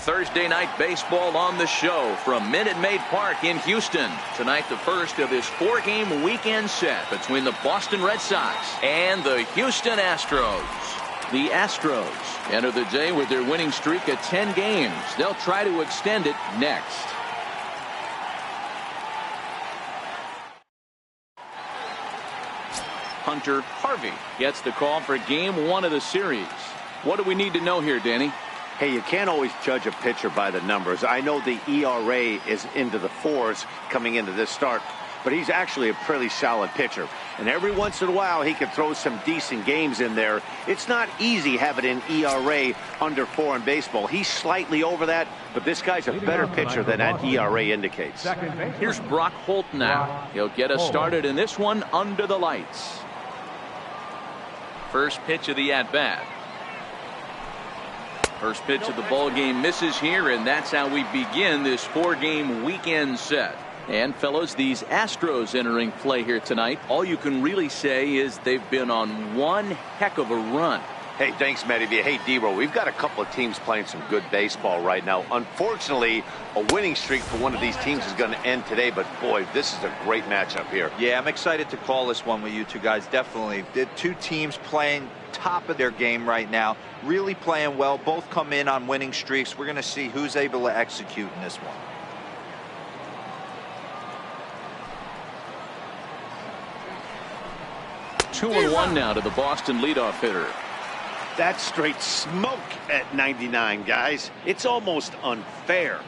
Thursday night baseball on the show from Minute Maid Park in Houston. Tonight, the first of this 4-game weekend set between the Boston Red Sox and the Houston Astros. The Astros enter the day with their winning streak at 10 games. They'll try to extend it next. Hunter Harvey gets the call for game 1 of the series. What do we need to know here, Danny? Hey, you can't always judge a pitcher by the numbers. I know the ERA is into the 4s coming into this start, but he's actually a pretty solid pitcher. And every once in a while, he can throw some decent games in there. It's not easy having an ERA under 4 in baseball. He's slightly over that, but this guy's a better pitcher than that ERA indicates. Here's Brock Holt now. He'll get us started in this one under the lights. First pitch of the at-bat. First pitch of the ball game misses here, and that's how we begin this 4-game weekend set. And fellas, these Astros entering play here tonight, all you can really say is they've been on one heck of a run. Hey, thanks, Matty. Hey, D-Row, we've got a couple of teams playing some good baseball right now. Unfortunately, a winning streak for one of these teams is going to end today, but boy, this is a great matchup here. Yeah, I'm excited to call this one with you two guys, definitely. The two teams playing top of their game right now, really playing well. Both come in on winning streaks. We're going to see who's able to execute in this one. Two and one now to the Boston leadoff hitter. That's straight smoke at 99, guys. It's almost unfair.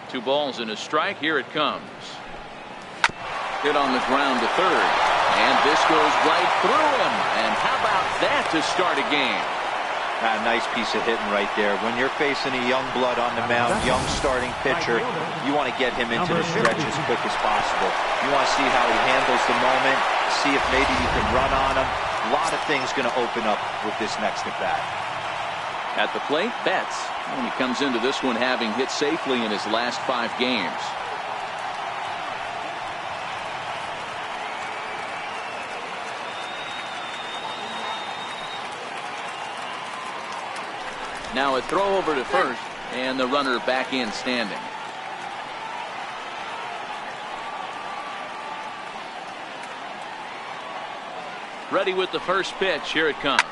Two balls and a strike. Here it comes. Hit on the ground to third. And this goes right through him. And how about that to start a game? A nice piece of hitting right there. When you're facing a young blood on the mound, young starting pitcher, you want to get him into the stretch as quick as possible. You want to see how he handles the moment, see if maybe you can run on him. A lot of things going to open up with this next at bat. At the plate, Betts. And he comes into this one having hit safely in his last 5 games. Now a throw over to first, and the runner back in standing. Ready with the first pitch. Here it comes.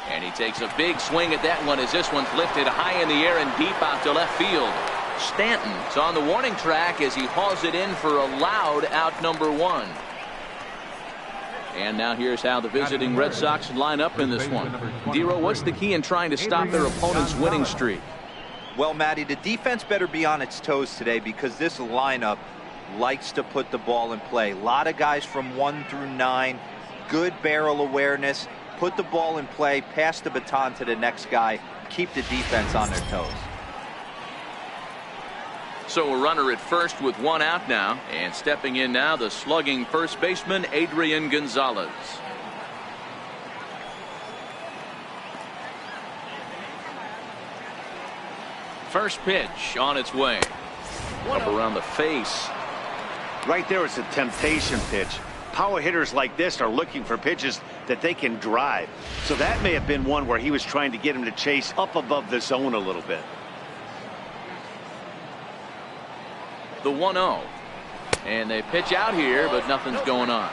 And he takes a big swing at that one as this one's lifted high in the air and deep out to left field. Stanton's on the warning track as he hauls it in for a loud out number 1. And now here's how the visiting Red Sox line up in this one. D-Row, what's the key in trying to stop their opponent's winning streak? Well, Matty, the defense better be on its toes today because this lineup likes to put the ball in play. A lot of guys from 1 through 9, good barrel awareness, put the ball in play, pass the baton to the next guy, keep the defense on their toes. So a runner at first with 1 out now, and stepping in now, the slugging first baseman Adrian Gonzalez. First pitch on its way. Up around the face. Right there, it's a temptation pitch. Power hitters like this are looking for pitches that they can drive. So that may have been one where he was trying to get him to chase up above the zone a little bit. The 1-0. And they pitch out here, but nothing's going on.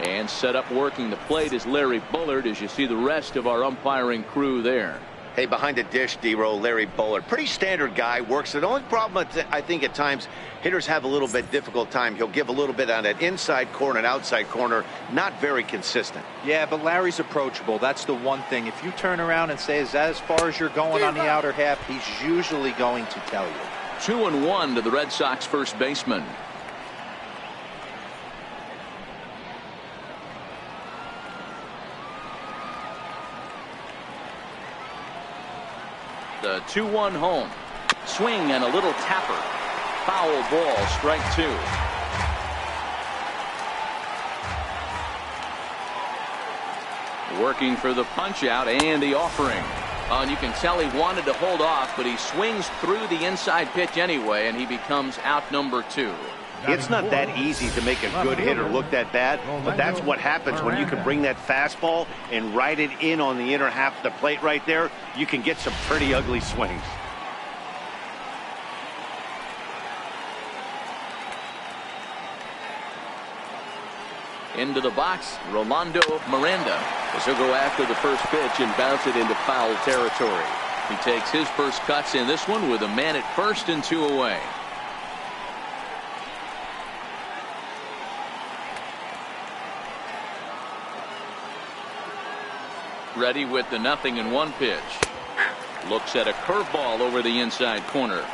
And set up working the plate is Larry Bullard as you see the rest of our umpiring crew there. Hey, behind the dish, D-Row, Larry Bullard. Pretty standard guy, works. The only problem I think at times hitters have a little bit difficult time. He'll give a little bit on that inside corner and outside corner. Not very consistent. Yeah, but Larry's approachable. That's the one thing. If you turn around and say, is that as far as you're going on the outer half, he's usually going to tell you. 2-1 to the Red Sox first baseman. The 2-1 home. Swing and a little tapper. Foul ball, strike 2. Working for the punch out and the offering. And you can tell he wanted to hold off, but he swings through the inside pitch anyway, and he becomes out number 2. It's not that easy to make a good hitter look that bad, but that's what happens when you can bring that fastball and ride it in on the inner half of the plate right there. You can get some pretty ugly swings. Into the box, Rolando Miranda, as he'll go after the first pitch and bounce it into foul territory. He takes his first cuts in this one with a man at first and 2 away. Ready with the 0-1 pitch. Looks at a curveball over the inside corner.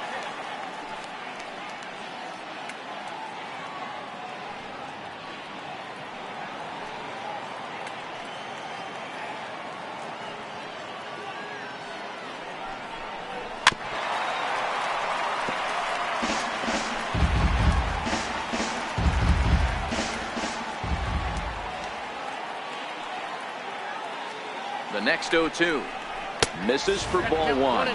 The next 0-2 misses for ball 1.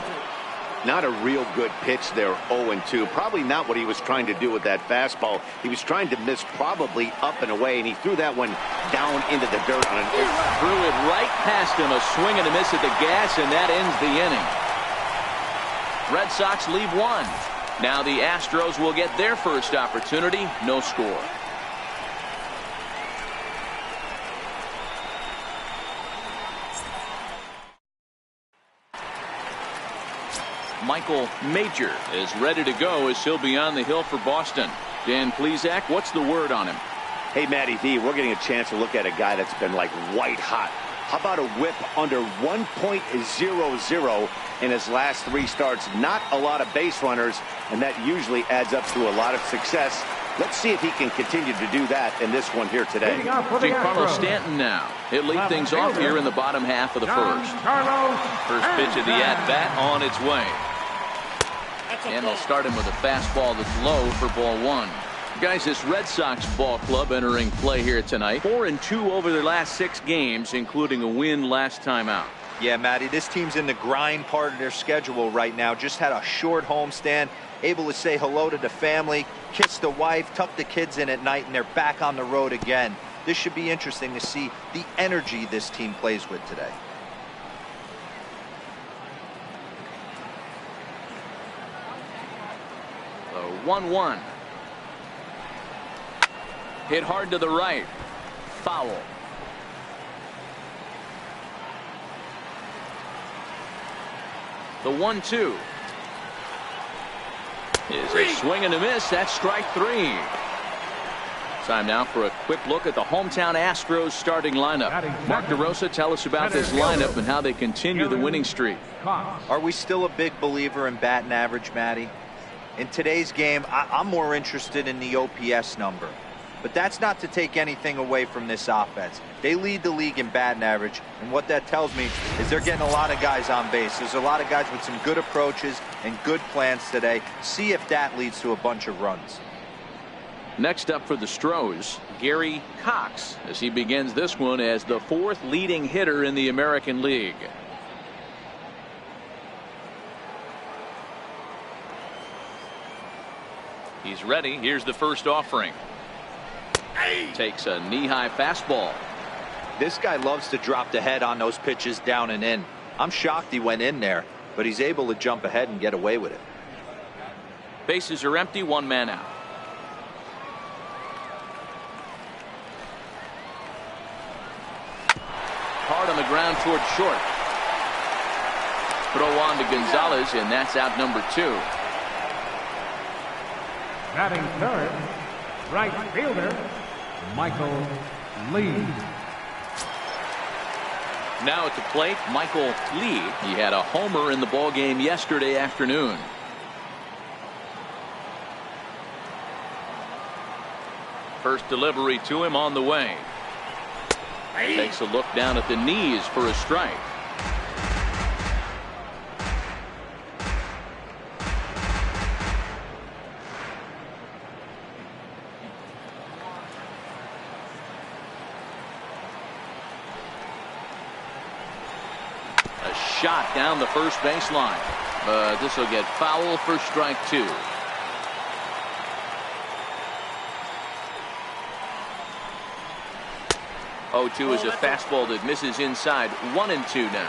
Not a real good pitch there, 0-2. Probably not what he was trying to do with that fastball. He was trying to miss probably up and away, and he threw that one down into the dirt on an threw it right past him. A swing and a miss at the gas, and that ends the inning. Red Sox leave 1. Now the Astros will get their first opportunity. No score. Michael Major is ready to go as he'll be on the hill for Boston. Dan Plesac, what's the word on him? Hey, Matty V, we're getting a chance to look at a guy that's been like white hot. How about a whip under 1.00 in his last 3 starts? Not a lot of base runners, and that usually adds up to a lot of success. Let's see if he can continue to do that in this one here today. Giancarlo Stanton now. He'll lead things off here in the bottom half of the first. First pitch of the at-bat on its way. And they'll start him with a fastball that's low for ball 1. Guys, this Red Sox ball club entering play here tonight. 4-2 over their last 6 games, including a win last time out. Yeah, Matty, this team's in the grind part of their schedule right now. Just had a short homestand, able to say hello to the family, kiss the wife, tuck the kids in at night, and they're back on the road again. This should be interesting to see the energy this team plays with today. The 1-1. Hit hard to the right. Foul. The 1-2 is a swing and a miss. That's strike 3. Time now for a quick look at the hometown Astros starting lineup. Mark DeRosa, tell us about this lineup and how they continue the winning streak. Are we still a big believer in batting average, Matty? In today's game, I'm more interested in the OPS number. But that's not to take anything away from this offense. They lead the league in batting average, and what that tells me is they're getting a lot of guys on base. There's a lot of guys with some good approaches and good plans today. See if that leads to a bunch of runs. Next up for the Stros, Gary Cox, as he begins this one as the 4th leading hitter in the American League. He's ready. Here's the first offering. Takes a knee-high fastball. This guy loves to drop the head on those pitches down and in. I'm shocked he went in there, but he's able to jump ahead and get away with it. Bases are empty, 1 man out. Hard on the ground toward short. Throw on to Gonzalez, and that's out number 2. Batting third, right fielder, Michael Lee. Now at the plate, Michael Lee. He had a homer in the ball game yesterday afternoon. First delivery to him on the way. Takes a look down at the knees for a strike. Shot down the first baseline, but this will get foul for strike 2. 0-2 is a fastball that misses inside. 1-2 now.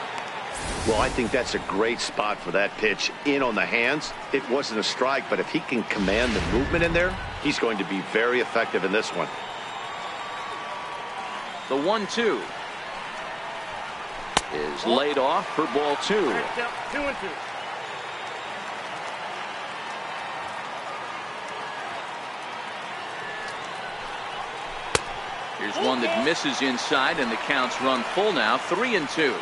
Well, I think that's a great spot for that pitch. In on the hands. It wasn't a strike, but if he can command the movement in there, he's going to be very effective in this one. The 1-2 is laid off for ball 2. 2-2. Here's one that misses inside, and the count's run full now. 3-2.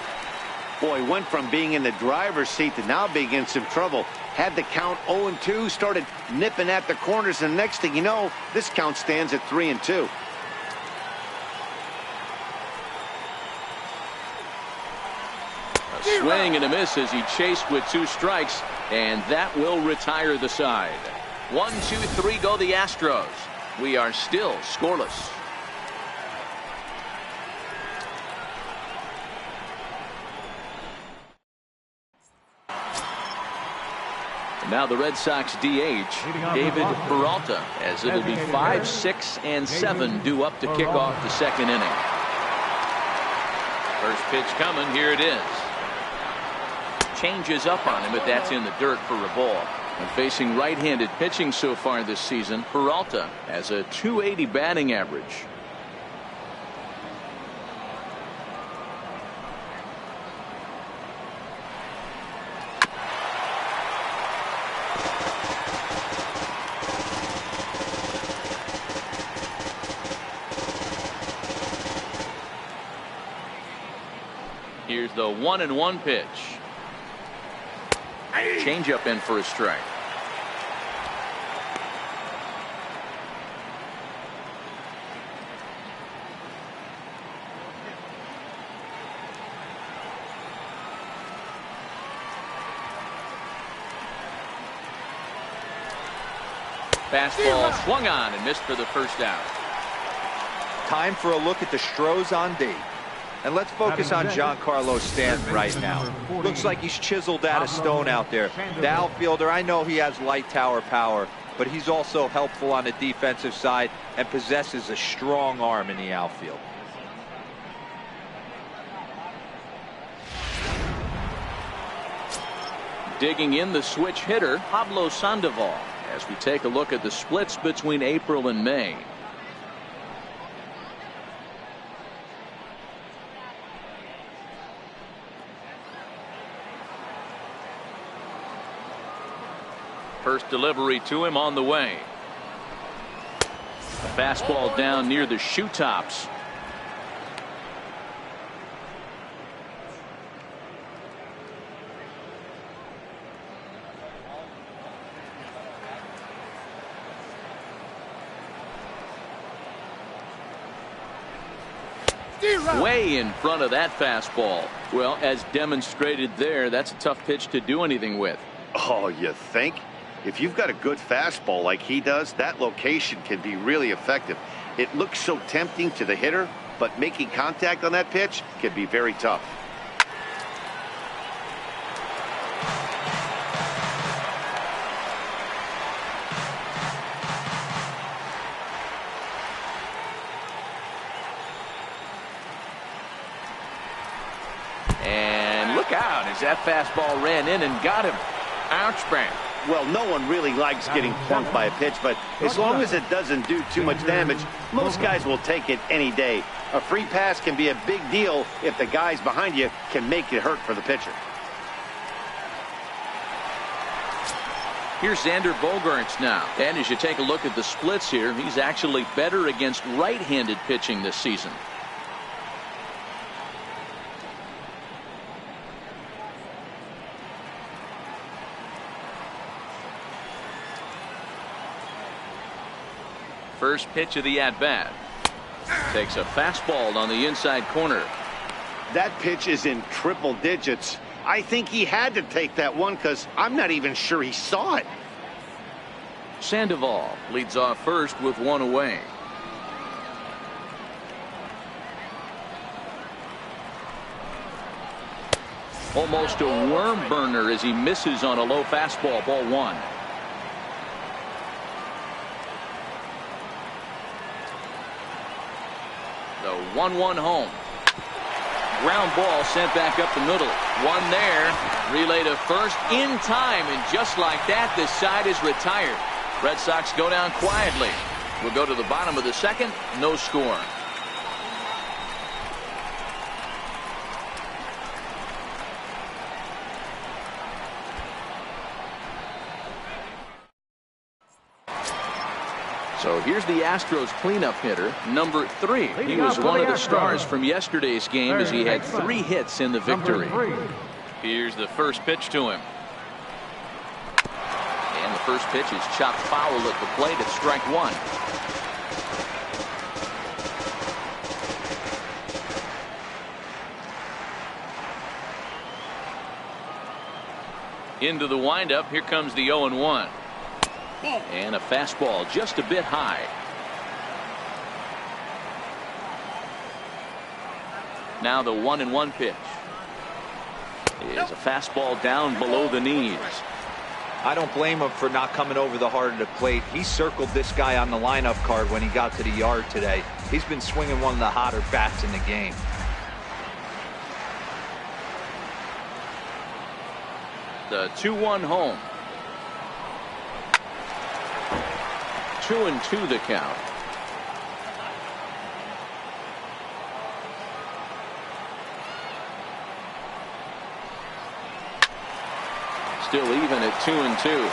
Boy, went from being in the driver's seat to now being in some trouble. Had the count 0-2, started nipping at the corners, and the next thing you know, this count stands at 3-2. A swing and a miss as he chased with 2 strikes, and that will retire the side. 1-2-3 go the Astros. We are still scoreless. Now the Red Sox DH, David Peralta, as it'll be 5, 6, and 7 due up to kick off the second inning. First pitch coming. Here it is. Changes up on him, but that's in the dirt for a ball. And facing right-handed pitching so far this season, Peralta has a .280 batting average. Here's the 1-1 pitch. Changeup in for a strike. Fastball swung on and missed for the first out. Time for a look at the Astros on D. And let's focus on Giancarlo Stanton right now. Looks like he's chiseled out of stone out there. The outfielder, I know he has light tower power, but he's also helpful on the defensive side and possesses a strong arm in the outfield. Digging in the switch hitter, Pablo Sandoval, as we take a look at the splits between April and May. First delivery to him on the way. A fastball down near the shoe tops. Way in front of that fastball. Well, as demonstrated there, that's a tough pitch to do anything with. Oh, you think? If you've got a good fastball like he does, that location can be really effective. It looks so tempting to the hitter, but making contact on that pitch can be very tough. And look out as that fastball ran in and got him. Ouch, bang. Well, no one really likes getting plunked by a pitch, but as long as it doesn't do too much damage, most guys will take it any day. A free pass can be a big deal if the guys behind you can make it hurt for the pitcher. Here's Xander Bogaerts now. And as you take a look at the splits here, he's actually better against right-handed pitching this season. First pitch of the at-bat. Takes a fastball on the inside corner. That pitch is in triple digits. I think he had to take that one because I'm not even sure he saw it. Sandoval leads off first with one away. Almost a worm burner as he misses on a low fastball. Ball 1. The 1-1 home. Ground ball sent back up the middle. One there. Relay to first in time, and just like that, this side is retired. Red Sox go down quietly. We'll go to the bottom of the second. No score. So here's the Astros cleanup hitter, number 3. He was one of the stars from yesterday's game as he had 3 hits in the victory. Here's the first pitch to him. And the first pitch is chopped foul at the plate at strike 1. Into the windup. Here comes the 0-1. And a fastball just a bit high. Now the 1-1 pitch is a fastball down below the knees. I don't blame him for not coming over the heart of the plate. He circled this guy on the lineup card when he got to the yard today. He's been swinging one of the hotter bats in the game. The 2-1 home. 2-2 the count. Still even at 2-2.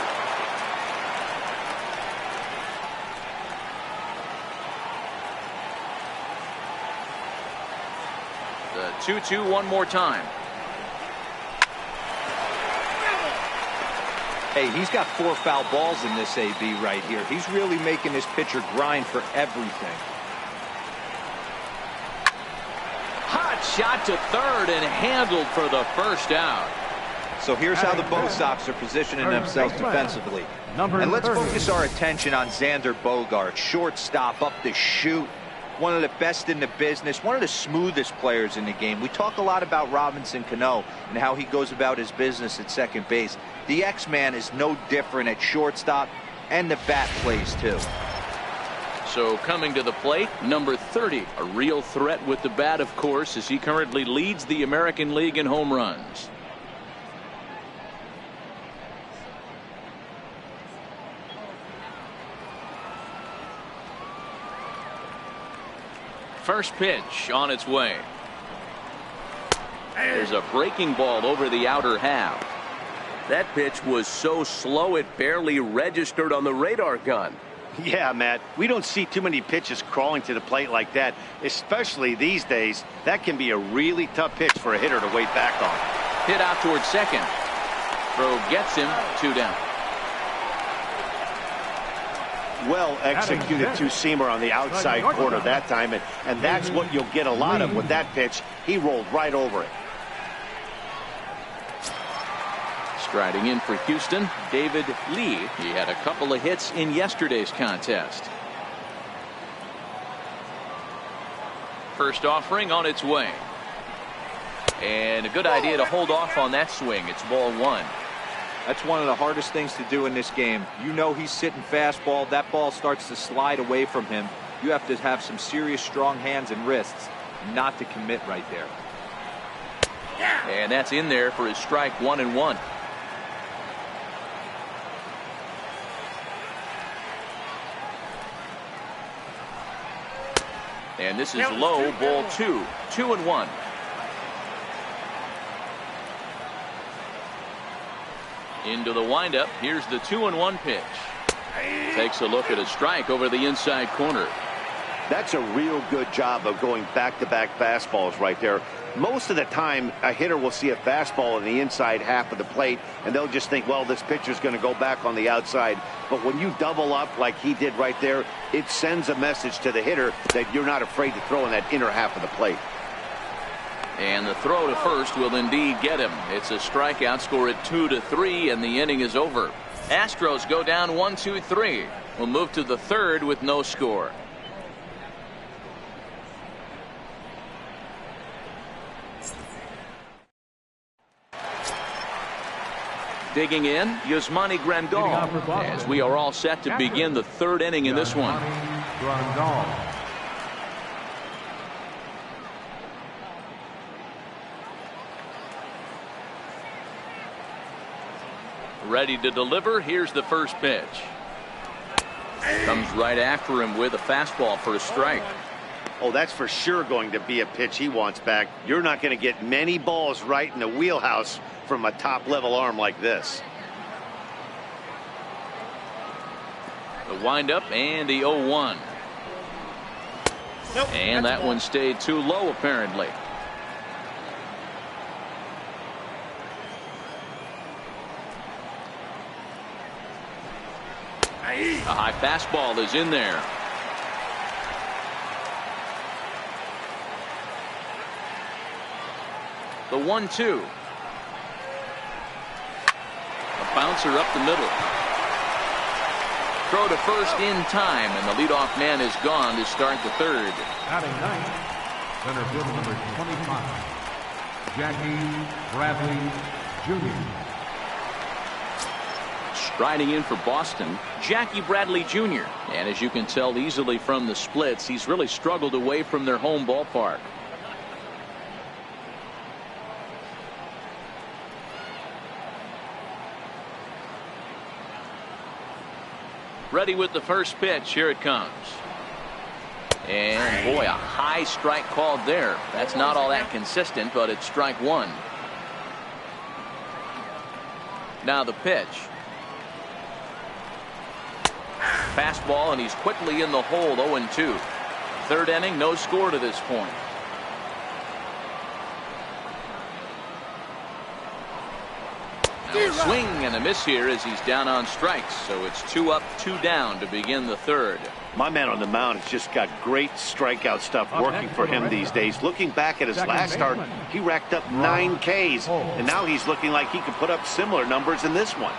The 2-2 one more time. Hey, he's got 4 foul balls in this AB right here. He's really making this pitcher grind for everything. Hot shot to third and handled for the first out. So here's how the Bo Sox are positioning themselves defensively. And let's focus our attention on Xander Bogaerts, shortstop up the chute. One of the best in the business, one of the smoothest players in the game. We talk a lot about Robinson Cano and how he goes about his business at second base. The X-Man is no different at shortstop, and the bat plays too. So coming to the plate, number 30, a real threat with the bat, of course, as he currently leads the American League in home runs. First pitch on its way. There's a breaking ball over the outer half. That pitch was so slow it barely registered on the radar gun. Yeah, Matt, we don't see too many pitches crawling to the plate like that, especially these days. That can be a really tough pitch for a hitter to wait back on. Hit out towards second. Throw gets him, 2 down. Well executed two-seamer on the outside corner that time, and that's what you'll get a lot of with that pitch. He rolled right over it. Striding in for Houston, David Lee. He had a couple of hits in yesterday's contest. First offering on its way. And a good idea to hold off on that swing. It's ball 1. That's one of the hardest things to do in this game. You know he's sitting fastball. That ball starts to slide away from him. You have to have some serious strong hands and wrists not to commit right there. And that's in there for his strike 1-1. And this is low, ball 2. 2-1. Into the windup. Here's the 2-1 pitch. Takes a look at a strike over the inside corner. That's a real good job of going back-to-back fastballs right there. Most of the time, a hitter will see a fastball in the inside half of the plate, and they'll just think, well, this pitcher's going to go back on the outside. But when you double up like he did right there, it sends a message to the hitter that you're not afraid to throw in that inner half of the plate. And the throw to first will indeed get him. It's a strikeout, score at 2-3, and the inning is over. Astros go down 1-2-3. We'll move to the third with no score. Digging in, Yasmani Grandal, as we are all set to begin the third inning in this one. Ready to deliver. Here's the first pitch. Comes right after him with a fastball for a strike. Oh, that's for sure going to be a pitch he wants back. You're not going to get many balls right in the wheelhouse from a top-level arm like this. The windup and the 0-1. Nope, and that one stayed too low, apparently. A high fastball is in there. The 1-2. A bouncer up the middle. Throw to first in time, and the leadoff man is gone to start the third. Batting ninth, center fielder number 25, Jackie Bradley Jr. Striding in for Boston, Jackie Bradley Jr. And as you can tell easily from the splits, he's really struggled away from their home ballpark. Ready with the first pitch. Here it comes. And boy, a high strike called there. That's not all that consistent, but it's strike one. Now the pitch. Fastball, and he's quickly in the hole. 0-2. Third inning, no score to this point. Now a swing and a miss here as he's down on strikes. So it's 2 up, 2 down to begin the third. My man on the mound has just got great strikeout stuff working for him these days. Looking back at his last start, he racked up 9 Ks, and now he's looking like he could put up similar numbers in this one.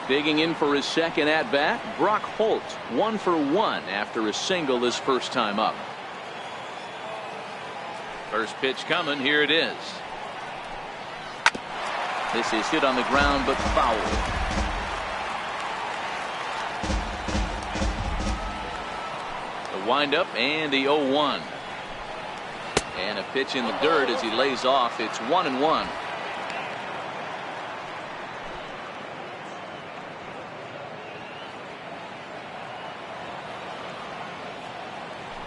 Digging in for his second at-bat, Brock Holt, 1 for 1 after a single his first time up. First pitch coming. Here it is. This is hit on the ground, but foul. The windup and the 0-1. And a pitch in the dirt as he lays off. It's 1-1.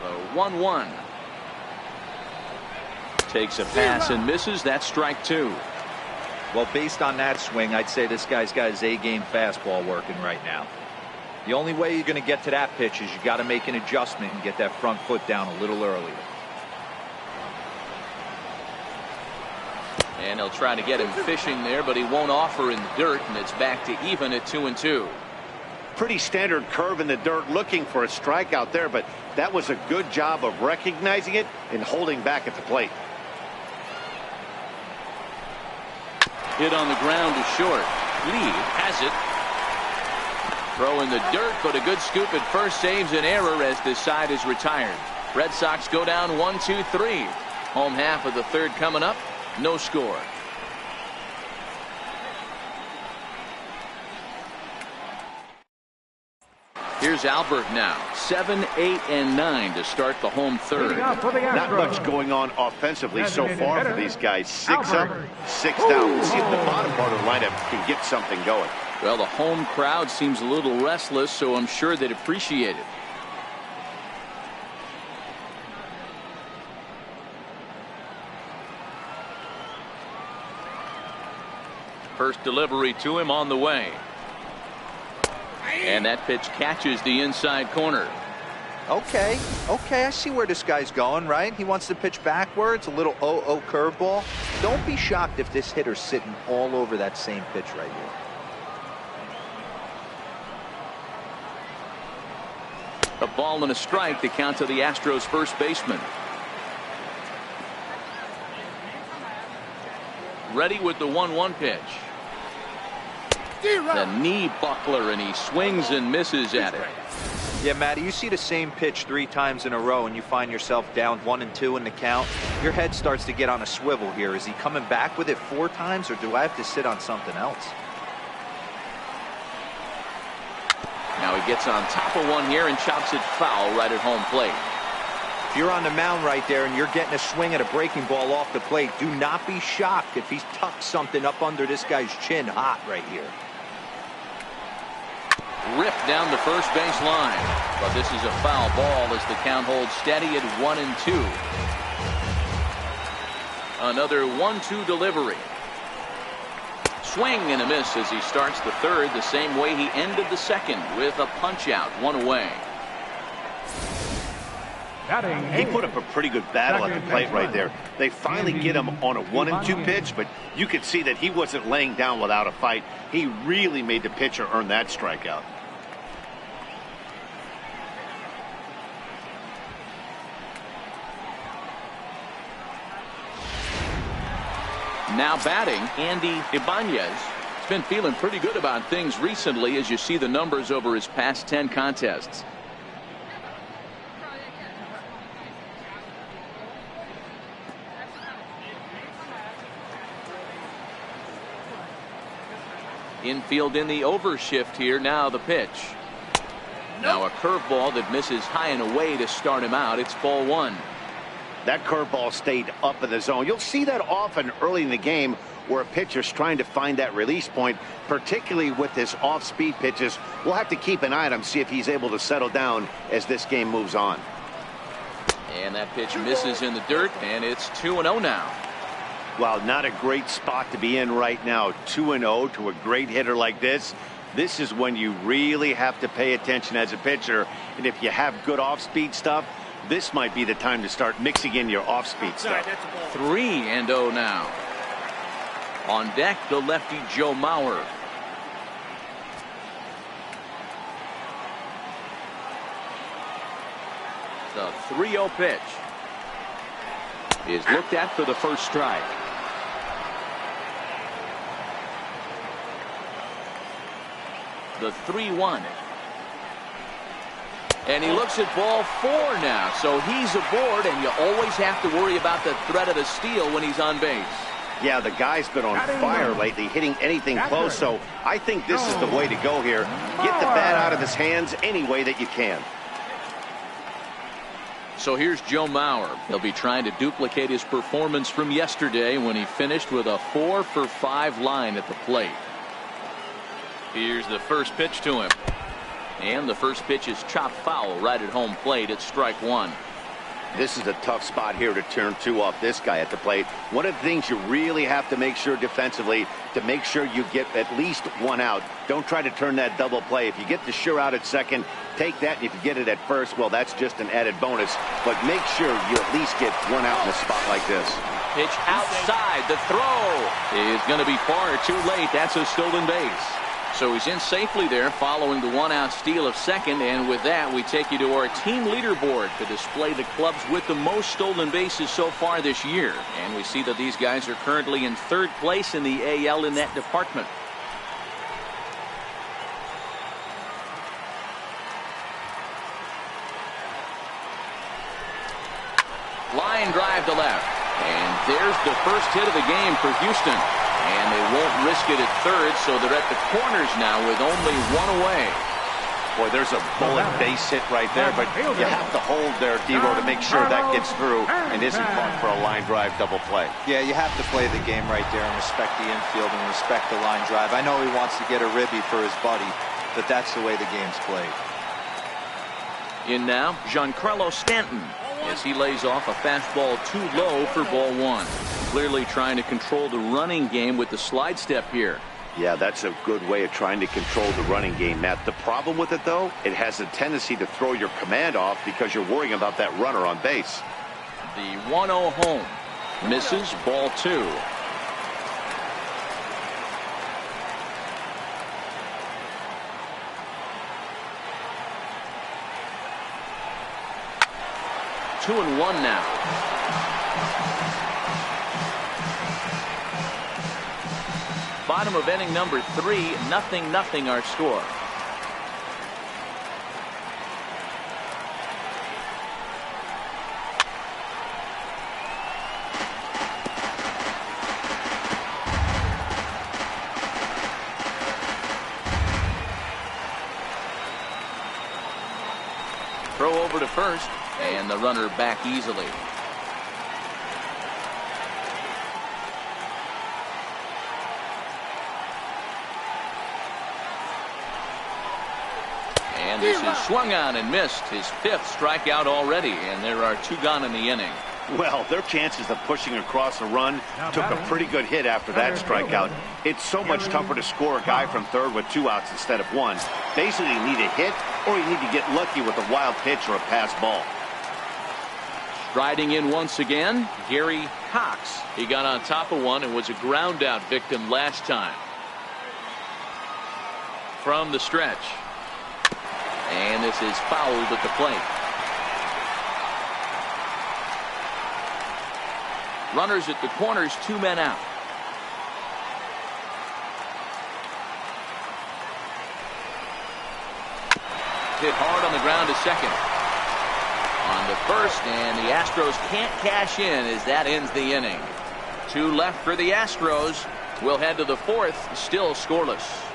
The 1-1. Takes a pass and misses. That's strike 2. Well, based on that swing, I'd say this guy's got his A-game fastball working right now. The only way you're going to get to that pitch is you got to make an adjustment and get that front foot down a little earlier. And he'll try to get him fishing there, but he won't offer in the dirt, and it's back to even at 2-2. Pretty standard curve in the dirt, looking for a strikeout there, but that was a good job of recognizing it and holding back at the plate. Hit on the ground to short. Lee has it. Throw in the dirt, but a good scoop at first saves an error as this side is retired. Red Sox go down 1-2-3. Home half of the third coming up. No score. Here's Albert now. 7, 8, and 9 to start the home third. Not much going on offensively so far for these guys. 6 up, 6 down. Let's see if the bottom part of the lineup can get something going. Well, the home crowd seems a little restless, so I'm sure they'd appreciate it. First delivery to him on the way. And that pitch catches the inside corner. Okay, I see where this guy's going, right? He wants to pitch backwards, a little 0-0 curveball. Don't be shocked if this hitter's sitting all over that same pitch right here. A ball and a strike to count to the Astros first baseman. Ready with the 1-1 pitch. The knee buckler, and he swings and misses at it. Yeah, Matty, you see the same pitch 3 times in a row and you find yourself down 1-2 in the count. Your head starts to get on a swivel here. Is he coming back with it 4 times, or do I have to sit on something else? Now he gets on top of one here and chops it foul right at home plate. If you're on the mound right there and you're getting a swing at a breaking ball off the plate, do not be shocked if he's tucked something up under this guy's chin hot right here. Ripped down the first base line, but this is a foul ball as the count holds steady at 1-2. Another 1-2 delivery. Swing and a miss as he starts the third the same way he ended the second, with a punch out, one away. He put up a pretty good battle at the plate right there. They finally get him on a 1-2 pitch, but you could see that he wasn't laying down without a fight. He really made the pitcher earn that strikeout. Now batting, Andy Ibanez. He's been feeling pretty good about things recently as you see the numbers over his past 10 contests. Infield in the overshift here. Now the pitch. Now a curveball that misses high and away to start him out. It's ball one. That curveball stayed up in the zone. You'll see that often early in the game where a pitcher's trying to find that release point, particularly with his off-speed pitches. We'll have to keep an eye on him, see if he's able to settle down as this game moves on. And that pitch misses in the dirt, and it's 2-0 now. Well, not a great spot to be in right now. 2-0 to a great hitter like this. This is when you really have to pay attention as a pitcher. And if you have good off-speed stuff, this might be the time to start mixing in your off-speed stuff. 3-0 now. On deck, the lefty Joe Mauer. The 3-0 pitch is looked at for the first strike. The 3-1. And he looks at ball four now, so he's aboard, and you always have to worry about the threat of the steal when he's on base. Yeah, the guy's been on fire lately, hitting anything close, so I think this is the way to go here. Get the bat out of his hands any way that you can. So here's Joe Mauer. He'll be trying to duplicate his performance from yesterday when he finished with a 4-for-5 line at the plate. Here's the first pitch to him. And the first pitch is chopped foul right at home plate. It's strike one. This is a tough spot here to turn two off this guy at the plate. One of the things you really have to make sure defensively to make sure you get at least one out. Don't try to turn that double play. If you get the sure out at second, take that, and if you get it at first, well, that's just an added bonus. But make sure you at least get one out in a spot like this. Pitch outside. The throw is going to be far too late. That's a stolen base. So he's in safely there following the one-out steal of second, and with that we take you to our team leaderboard to display the clubs with the most stolen bases so far this year. And we see that these guys are currently in third place in the AL in that department. Line drive to left, and there's the first hit of the game for Houston. And they won't risk it at third, so they're at the corners now with only one away. Boy, there's a bullet base hit right there, but you have to hold there, D-Row, to make sure that gets through and isn't caught for a line drive double play. Yeah, you have to play the game right there and respect the infield and respect the line drive. I know he wants to get a ribby for his buddy, but that's the way the game's played. In now, Giancarlo Stanton, as he lays off a fastball too low for ball one. Clearly trying to control the running game with the slide step here. Yeah, that's a good way of trying to control the running game, Matt. The problem with it, though, it has a tendency to throw your command off because you're worrying about that runner on base. The 1-0 home. Misses, ball two. Two and one now. Bottom of inning number 3, 0-0 our score. Throw over to first, and the runner back easily. And this is swung on and missed. His 5th strikeout already, and there are 2 gone in the inning. Well, their chances of pushing across a run took a pretty good hit after that strikeout. It's so much tougher to score a guy from third with 2 outs instead of 1. Basically, you need a hit or you need to get lucky with a wild pitch or a pass ball. Striding in once again, Gary Cox. He got on top of one and was a ground out victim last time. From the stretch. And this is fouled at the plate. Runners at the corners, 2 men out. Hit hard on the ground to second. On to first, and the Astros can't cash in as that ends the inning. 2 left for the Astros. We'll head to the 4th, still scoreless.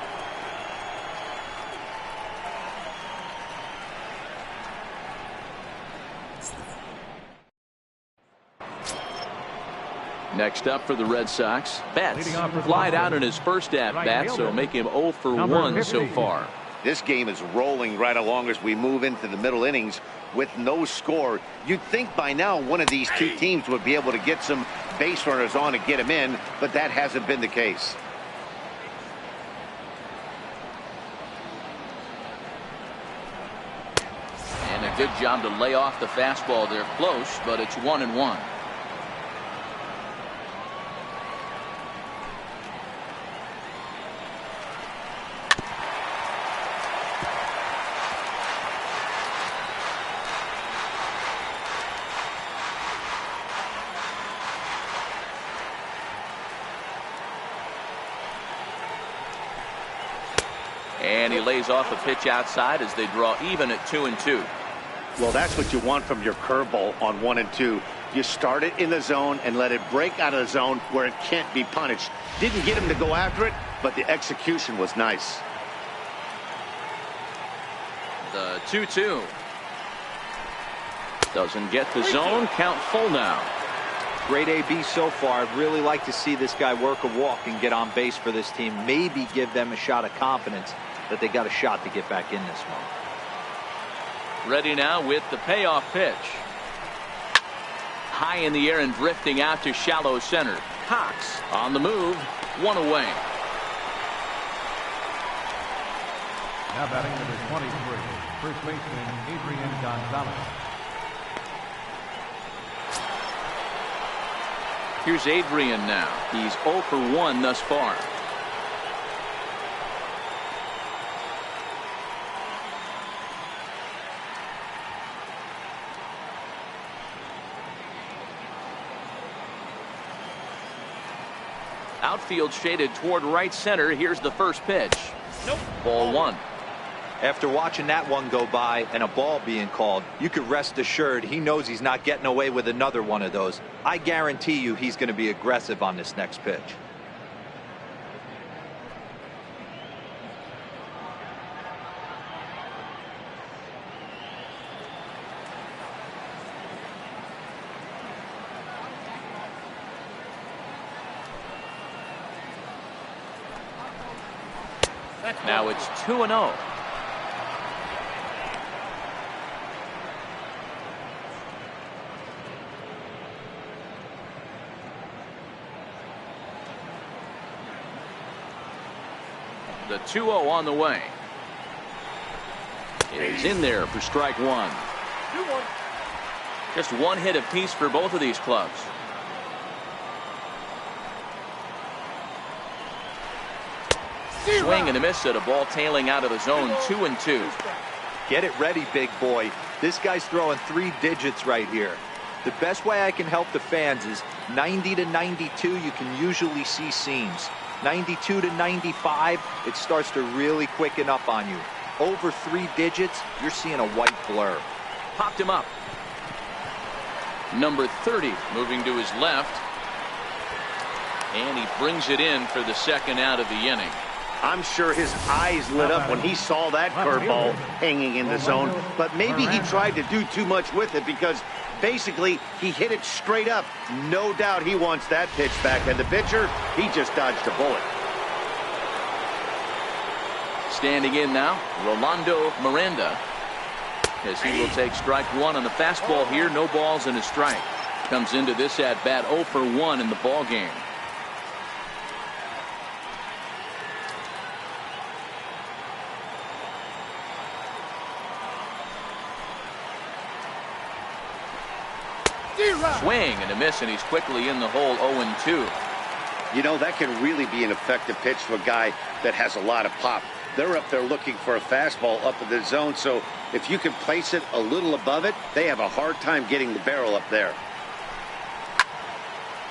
Next up for the Red Sox, Betts flied out in his first at-bat, so make him 0 for 1 so far. This game is rolling right along as we move into the middle innings with no score. You'd think by now one of these 2 teams would be able to get some base runners on and get them in, but that hasn't been the case. And a good job to lay off the fastball. They're close, but it's 1-1. And he lays off a pitch outside as they draw even at 2-2. Well, that's what you want from your curveball on 1 and 2. You start it in the zone and let it break out of the zone where it can't be punished. Didn't get him to go after it, but the execution was nice. The 2-2. Doesn't get the zone. Count full now. Great AB so far. I'd really like to see this guy work a walk and get on base for this team. Maybe give them a shot of confidence that they got a shot to get back in this one. Ready now with the payoff pitch. High in the air and drifting out to shallow center. Cox on the move. 1 away. Now batting number 23, first baseman Adrian Gonzalez. Here's Adrian now. He's 0 for 1 thus far. Outfield shaded toward right center. Here's the first pitch. Nope. Ball 1. After watching that one go by and a ball being called, you could rest assured he knows he's not getting away with another one of those. I guarantee you he's going to be aggressive on this next pitch. Now it's 2-0. The 2-0 on the way. It is in there for strike 1. Just 1 hit apiece for both of these clubs. Swing and a miss at a ball tailing out of the zone. 2-2. Get it ready, big boy. This guy's throwing 3 digits right here. The best way I can help the fans is 90 to 92. You can usually see seams. 92 to 95, it starts to really quicken up on you. Over 3 digits, you're seeing a white blur. Popped him up. Number 30 moving to his left. And he brings it in for the second out of the inning. I'm sure his eyes lit up when he saw that curveball hanging in the zone, but maybe he tried to do too much with it because basically he hit it straight up. No doubt he wants that pitch back, and the pitcher, he just dodged a bullet. Standing in now, Rolando Miranda, as he will take strike one on the fastball here. No balls and a strike. Comes into this at bat 0 for 1 in the ball game. Swing and a miss, and he's quickly in the hole. 0-2. You know, that can really be an effective pitch to a guy that has a lot of pop. They're up there looking for a fastball up in the zone, so if you can place it a little above it, they have a hard time getting the barrel up there.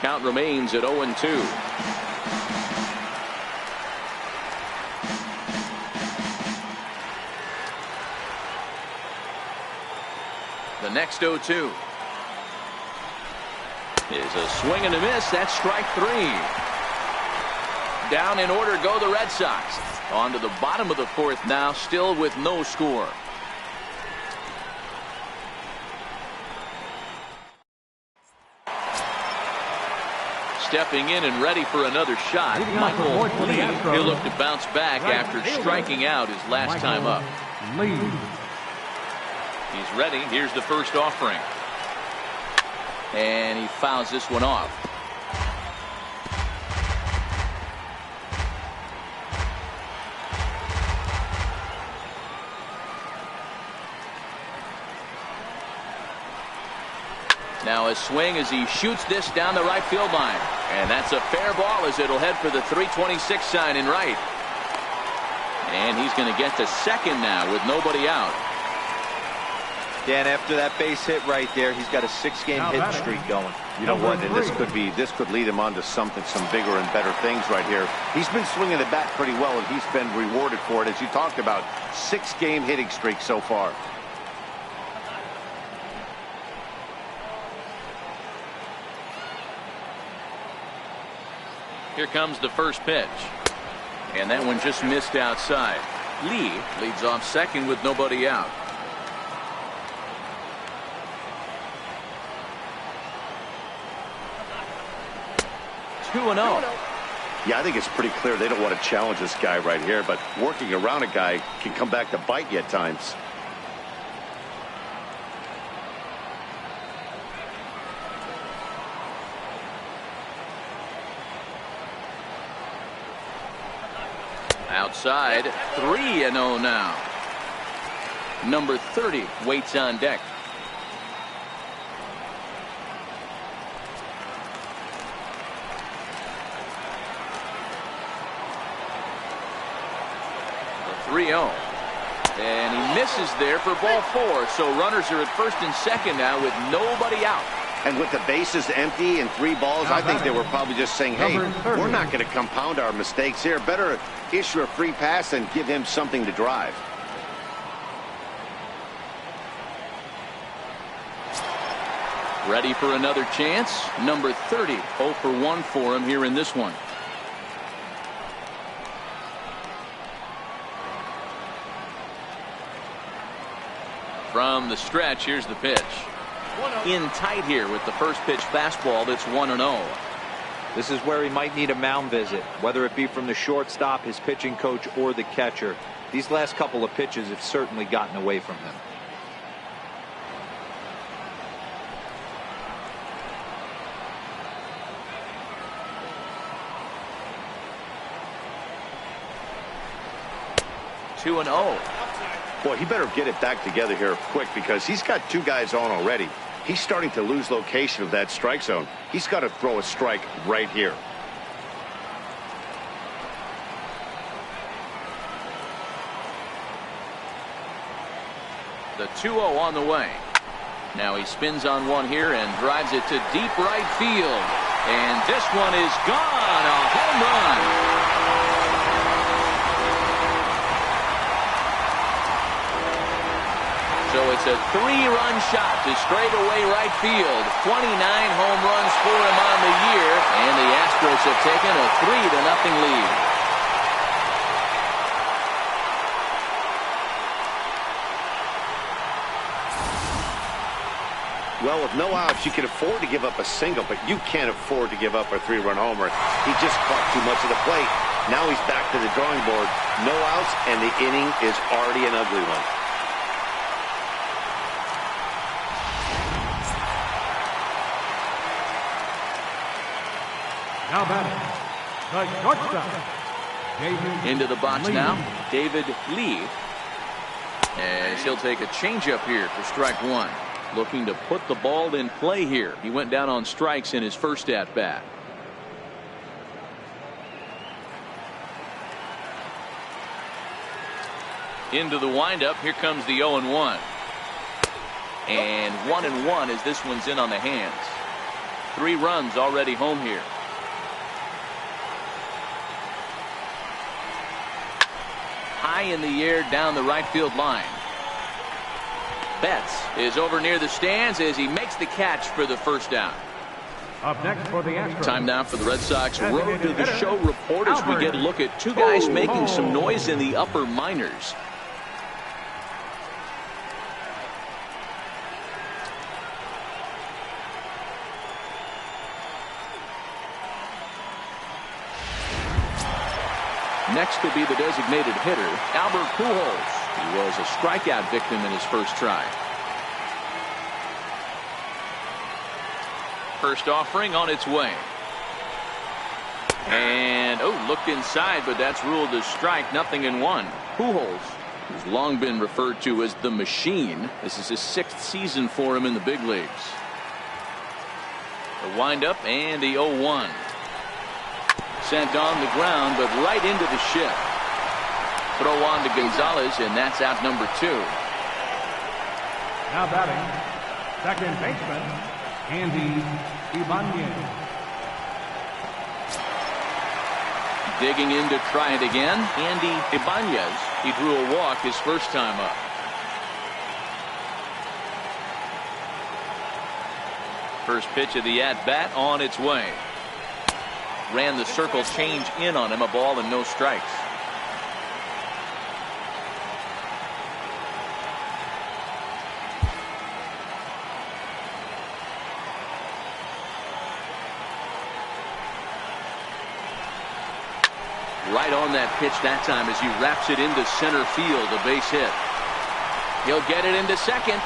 Count remains at 0-2. The next 0-2 is a swing and a miss. That's strike 3. Down in order go the Red Sox. On to the bottom of the fourth now, still with no score. Stepping in and ready for another shot, Michael Lee. He'll look to bounce back after striking out his last time up. He's ready. Here's the first offering. And he fouls this one off. Now a swing as he shoots this down the right field line. And that's a fair ball as it'll head for the 326 sign in right. And he's going to get to second now with nobody out. Dan, after that base hit right there, he's got a 6-game hit streak going. You know what? And this could lead him on to some bigger and better things right here. He's been swinging the bat pretty well, and he's been rewarded for it, as you talked about. 6-game hitting streak so far. Here comes the first pitch. And that one just missed outside. Lee leads off second with nobody out. Yeah, I think it's pretty clear they don't want to challenge this guy right here, but working around a guy can come back to bite you at times. Outside, 3-0 now. Number 30 waits on deck. The 3-0. And he misses there for ball 4. So runners are at first and second now with nobody out. And with the bases empty and 3 balls, I think they were probably just saying, hey, we're not going to compound our mistakes here. Better issue a free pass and give him something to drive. Ready for another chance. Number 30, 0 for 1 for him here in this one. From the stretch, here's the pitch. In tight here with the first pitch fastball. That's 1-0. This is where he might need a mound visit, whether it be from the shortstop, his pitching coach, or the catcher. These last couple of pitches have certainly gotten away from him. Two and 0. Boy, he better get it back together here quick because he's got 2 guys on already. He's starting to lose location of that strike zone. He's got to throw a strike right here. The 2-0 on the way. Now he spins on one here and drives it to deep right field. And this one is gone. A home run. So it's a 3-run shot to straightaway right field. 29 home runs for him on the year, and the Astros have taken a 3-0 lead. Well, with no outs, you can afford to give up a single, but you can't afford to give up a 3-run homer. He just caught too much of the plate. Now he's back to the drawing board. No outs, and the inning is already an ugly one. Now batting, the shortstop, David Into the box Lee. now, David Lee. As he'll take a changeup here for strike one. Looking to put the ball in play here. He went down on strikes in his first at bat. Into the windup. Here comes the 0-1. And 1-1 as this one's in on the hands. 3 runs already home here. High in the air down the right field line. Betts is over near the stands as he makes the catch for the first down. Up next for the Astros. Time now for the Red Sox Road to the Show report as we get a look at 2 guys making some noise in the upper minors. Next will be the designated hitter, Albert Pujols. He was a strikeout victim in his first try. First offering on its way. And, looked inside, but that's ruled as strike, 0-1. Pujols, who's long been referred to as the Machine. This is his 6th season for him in the big leagues. The windup and the 0-1. Sent on the ground, but right into the shift. Throw on to Gonzalez, and that's out number 2. Now batting, second baseman, Andy Ibanez. Digging in to try it again, Andy Ibanez. He drew a walk his first time up. First pitch of the at-bat on its way. Ran the circle change in on him, a ball and no strikes. Right on that pitch that time as he wraps it into center field, a base hit. He'll get it into second.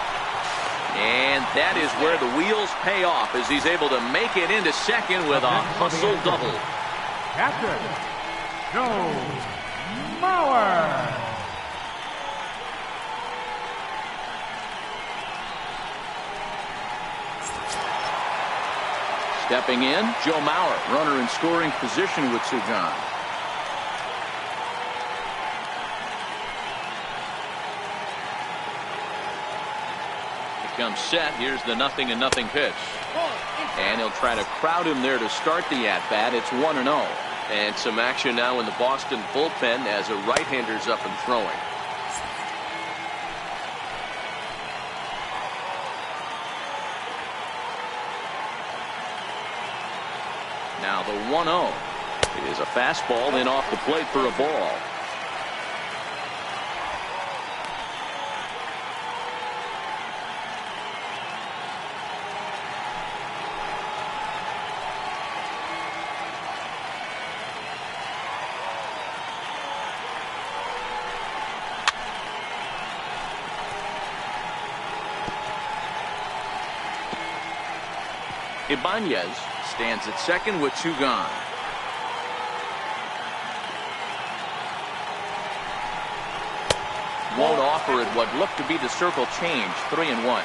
And that is where the wheels pay off as he's able to make it into second with a hustle double. Catcher, Joe Mauer. Stepping in, Joe Mauer, runner in scoring position with 2 gone. Comes set. Here's the 0-0 pitch. And he'll try to crowd him there to start the at-bat. It's 1-0. And some action now in the Boston bullpen as a right-hander's up and throwing. Now the 1-0. It is a fastball in off the plate for a ball. Ibanez stands at second with 2 gone. Won't offer it what looked to be the circle change. 3-1.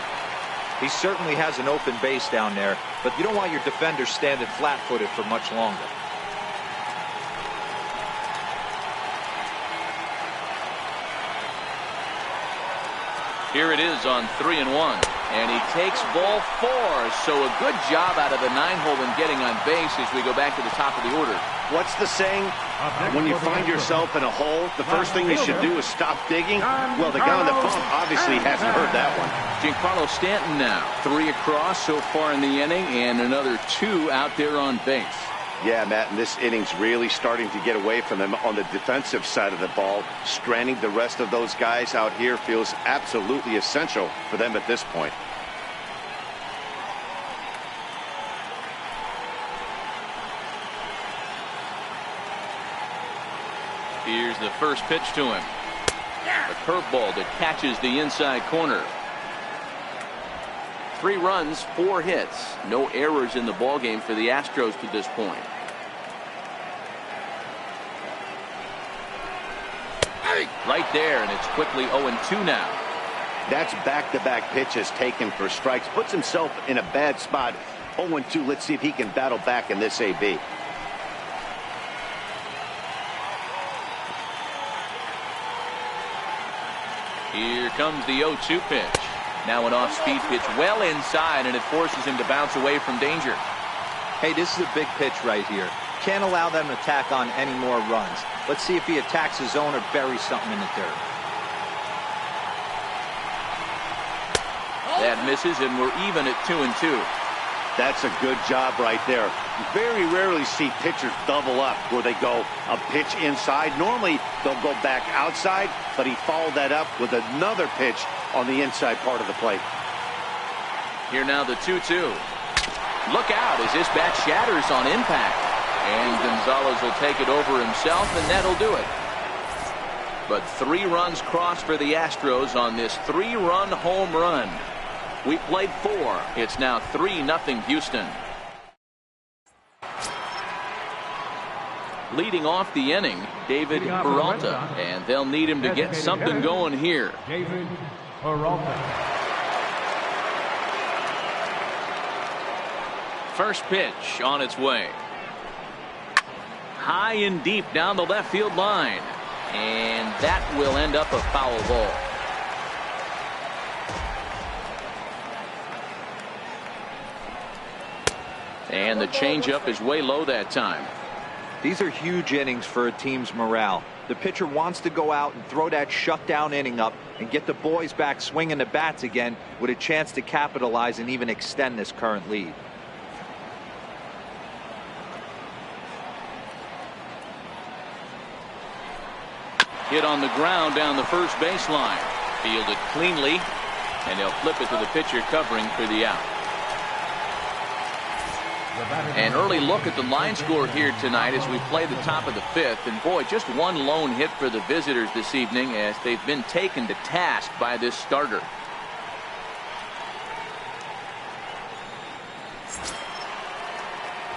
He certainly has an open base down there, but you don't want your defender standing flat-footed for much longer. Here it is on 3-1. And he takes ball 4. So a good job out of the 9-hole in getting on base as we go back to the top of the order. What's the saying? When you find yourself in a hole, the first thing you should do is stop digging. Well, the guy on the phone obviously hasn't heard that one. Giancarlo Stanton now. 3 across so far in the inning, and another 2 out there on base. Yeah, Matt, and this inning's really starting to get away from them on the defensive side of the ball. Stranding the rest of those guys out here feels absolutely essential for them at this point. the first pitch to him. A curveball that catches the inside corner. 3 runs, 4 hits. No errors in the ballgame for the Astros to this point. Right there, and it's quickly 0-2 now. That's back-to-back pitches taken for strikes. Puts himself in a bad spot. 0-2. Let's see if he can battle back in this AB. Here comes the 0-2 pitch. Now an off-speed pitch well inside, and it forces him to bounce away from danger. Hey, this is a big pitch right here. Can't allow them to attack on any more runs. Let's see if he attacks his zone or buries something in the dirt. That misses, and we're even at 2-2. That's a good job right there. You very rarely see pitchers double up where they go a pitch inside. Normally, they'll go back outside, but he followed that up with another pitch on the inside part of the plate. Here now the 2-2. Look out as this bat shatters on impact. And Gonzalez will take it over himself, and that'll do it. But 3 runs crossed for the Astros on this 3-run home run. We played 4. It's now 3-0 Houston. Leading off the inning, David Peralta, and they'll need him to get something going here. David Peralta. First pitch on its way. High and deep down the left field line. And that will end up a foul ball. And the changeup is way low that time. These are huge innings for a team's morale. The pitcher wants to go out and throw that shutdown inning up and get the boys back swinging the bats again with a chance to capitalize and even extend this current lead. Hit on the ground down the first baseline. Fielded cleanly, and they'll flip it to the pitcher covering for the out. An early look at the line score here tonight as we play the top of the 5th. And boy, just one lone hit for the visitors this evening as they've been taken to task by this starter.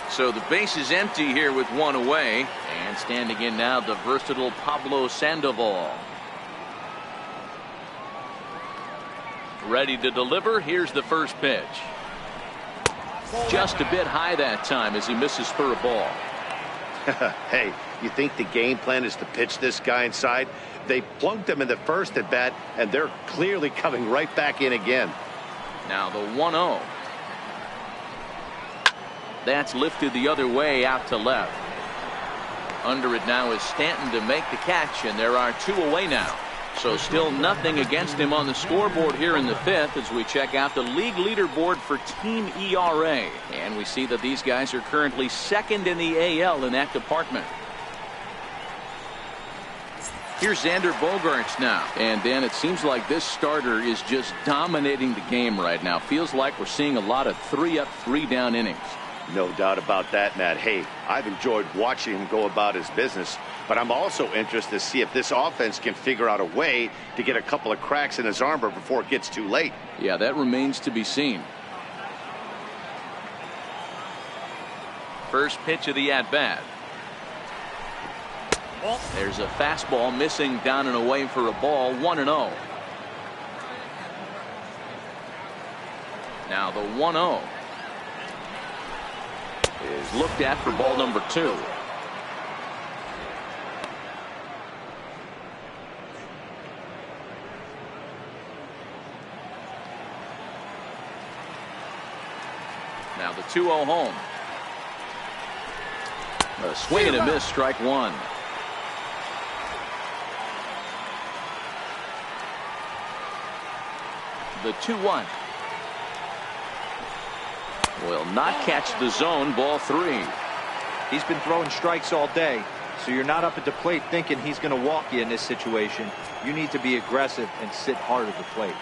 So the base is empty here with 1 away. And standing in now, the versatile Pablo Sandoval. Ready to deliver. Here's the first pitch. Just a bit high that time as he misses for a ball. Hey, you think the game plan is to pitch this guy inside? They plunked him in the first at bat, and they're clearly coming right back in again. Now the 1-0. That's lifted the other way out to left. Under it now is Stanton to make the catch, and there are 2 away now. So still nothing against him on the scoreboard here in the 5th as we check out the league leaderboard for team ERA. And we see that these guys are currently 2nd in the AL in that department. Here's Xander Bogaerts now. And then it seems like this starter is just dominating the game right now. Feels like we're seeing a lot of 3-up, 3-down innings. No doubt about that, Matt. Hey, I've enjoyed watching him go about his business, but I'm also interested to see if this offense can figure out a way to get a couple of cracks in his armor before it gets too late. Yeah, that remains to be seen. First pitch of the at-bat. There's a fastball missing down and away for a ball. 1-0. Now the 1-0 is looked at for ball number 2. Now the 2-0 home. A swing and a miss, strike 1. The 2-1 will not catch the zone. Ball 3. He's been throwing strikes all day, so you're not up at the plate thinking he's going to walk you in this situation. You need to be aggressive and sit hard at the plate.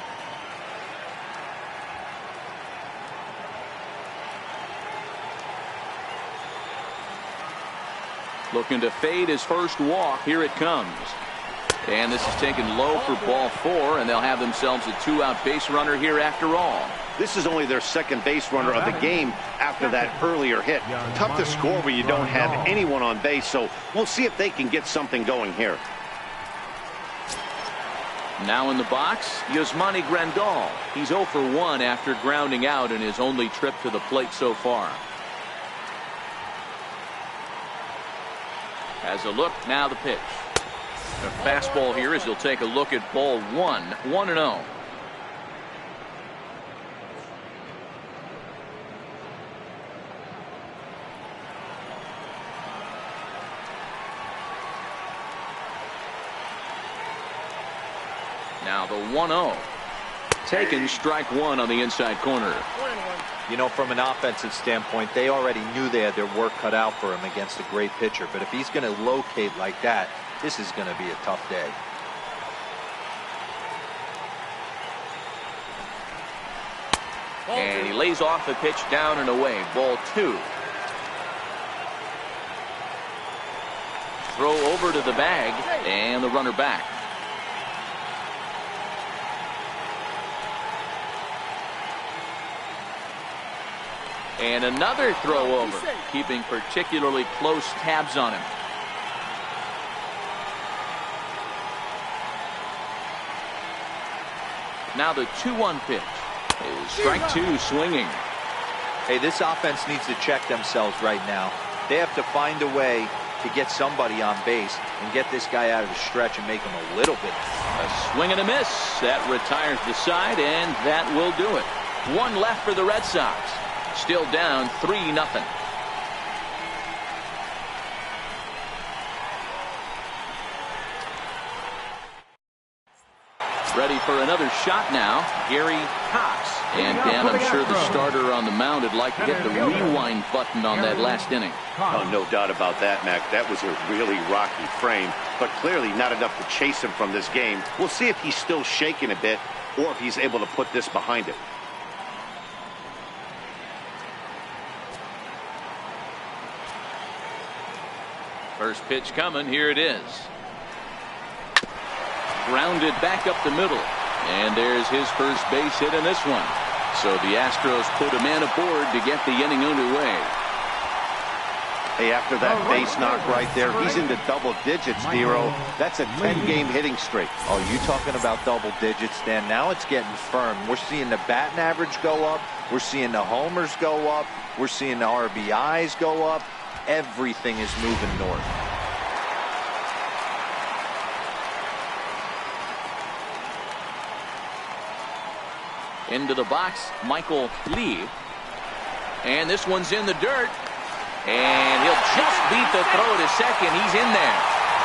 Looking to fade his first walk. Here it comes. And this is taken low for ball 4, and they'll have themselves a 2-out base runner here after all. This is only their second base runner of the game after that earlier hit. Tough to score when you don't have anyone on base, so we'll see if they can get something going here. Now in the box, Yasmani Grandal. He's 0 for 1 after grounding out in his only trip to the plate so far. Has a look, now the pitch. A fastball here as he'll take a look at ball 1, 1-0. Now the 1-0. Taken, strike 1 on the inside corner. You know, from an offensive standpoint, they already knew they had their work cut out for him against a great pitcher. But if he's going to locate like that, this is going to be a tough day. And he lays off the pitch down and away. Ball 2. Throw over to the bag and the runner back. And another throw over, keeping particularly close tabs on him. Now the 2-1 pitch. Strike 2 swinging. Hey, this offense needs to check themselves right now. They have to find a way to get somebody on base and get this guy out of the stretch and make him a little bit. A swing and a miss. That retires the side, and that will do it. 1 left for the Red Sox. Still down 3-0. Ready for another shot now, Gary Cox. And Dan, I'm sure the starter on the mound would like to hit the rewind button on that last inning. Oh, no doubt about that, Mac. That was a really rocky frame, but clearly not enough to chase him from this game. We'll see if he's still shaking a bit or if he's able to put this behind him. First pitch coming. Here it is. Grounded back up the middle. And there's his first base hit in this one. So the Astros put a man aboard to get the inning underway. Hey, after that base knock right there, he's into double digits, Dero. That's a 10-game hitting streak. Oh, you talking about double digits, Dan? Now it's getting firm. We're seeing the batting average go up. We're seeing the homers go up. We're seeing the RBIs go up. Everything is moving north. Into the box, Michael Lee. And this one's in the dirt. And he'll just beat the throw to second. He's in there.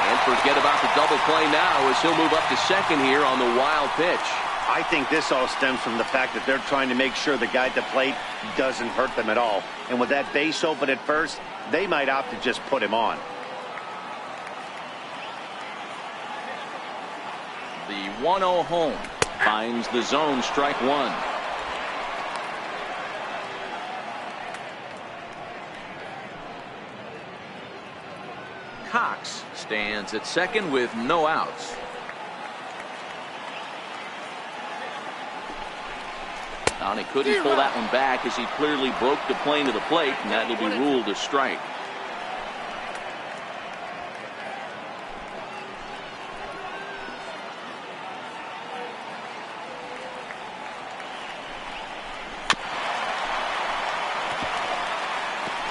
And forget about the double play now as he'll move up to second here on the wild pitch. I think this all stems from the fact that they're trying to make sure the guy at the plate doesn't hurt them at all. And with that base open at first, they might opt to just put him on. The 1-0 home finds the zone, strike 1. Cox stands at second with no outs. And he couldn't pull that one back as he clearly broke the plane to the plate, and that will be ruled a strike.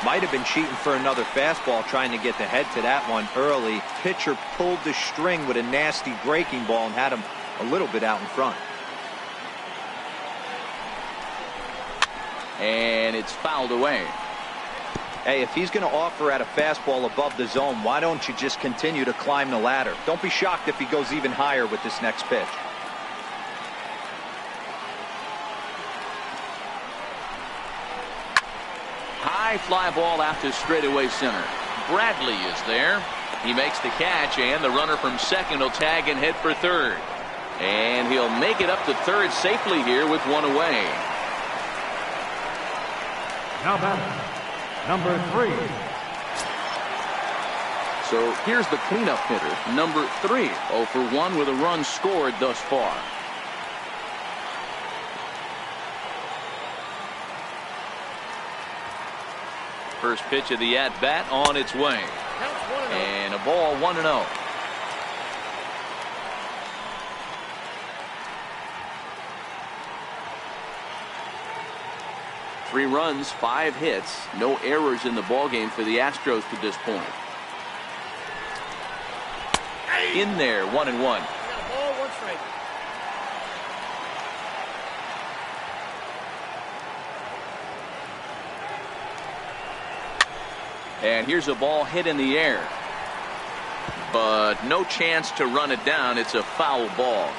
Might have been cheating for another fastball, trying to get the head to that one early. Pitcher pulled the string with a nasty breaking ball and had him a little bit out in front. And it's fouled away. Hey, if he's going to offer at a fastball above the zone, why don't you just continue to climb the ladder? Don't be shocked if he goes even higher with this next pitch. High fly ball out to straightaway center. Bradley is there. He makes the catch, and the runner from second will tag and head for third. And he'll make it up to third safely here with one away. Now batting, number 3. So here's the cleanup hitter, number 3. 0 for 1 with a run scored thus far. First pitch of the at-bat on its way. And a ball 1-0. Three runs, 5 hits, no errors in the ballgame for the Astros to this point. In there, 1-1. And here's a ball hit in the air, but no chance to run it down. It's a foul ball.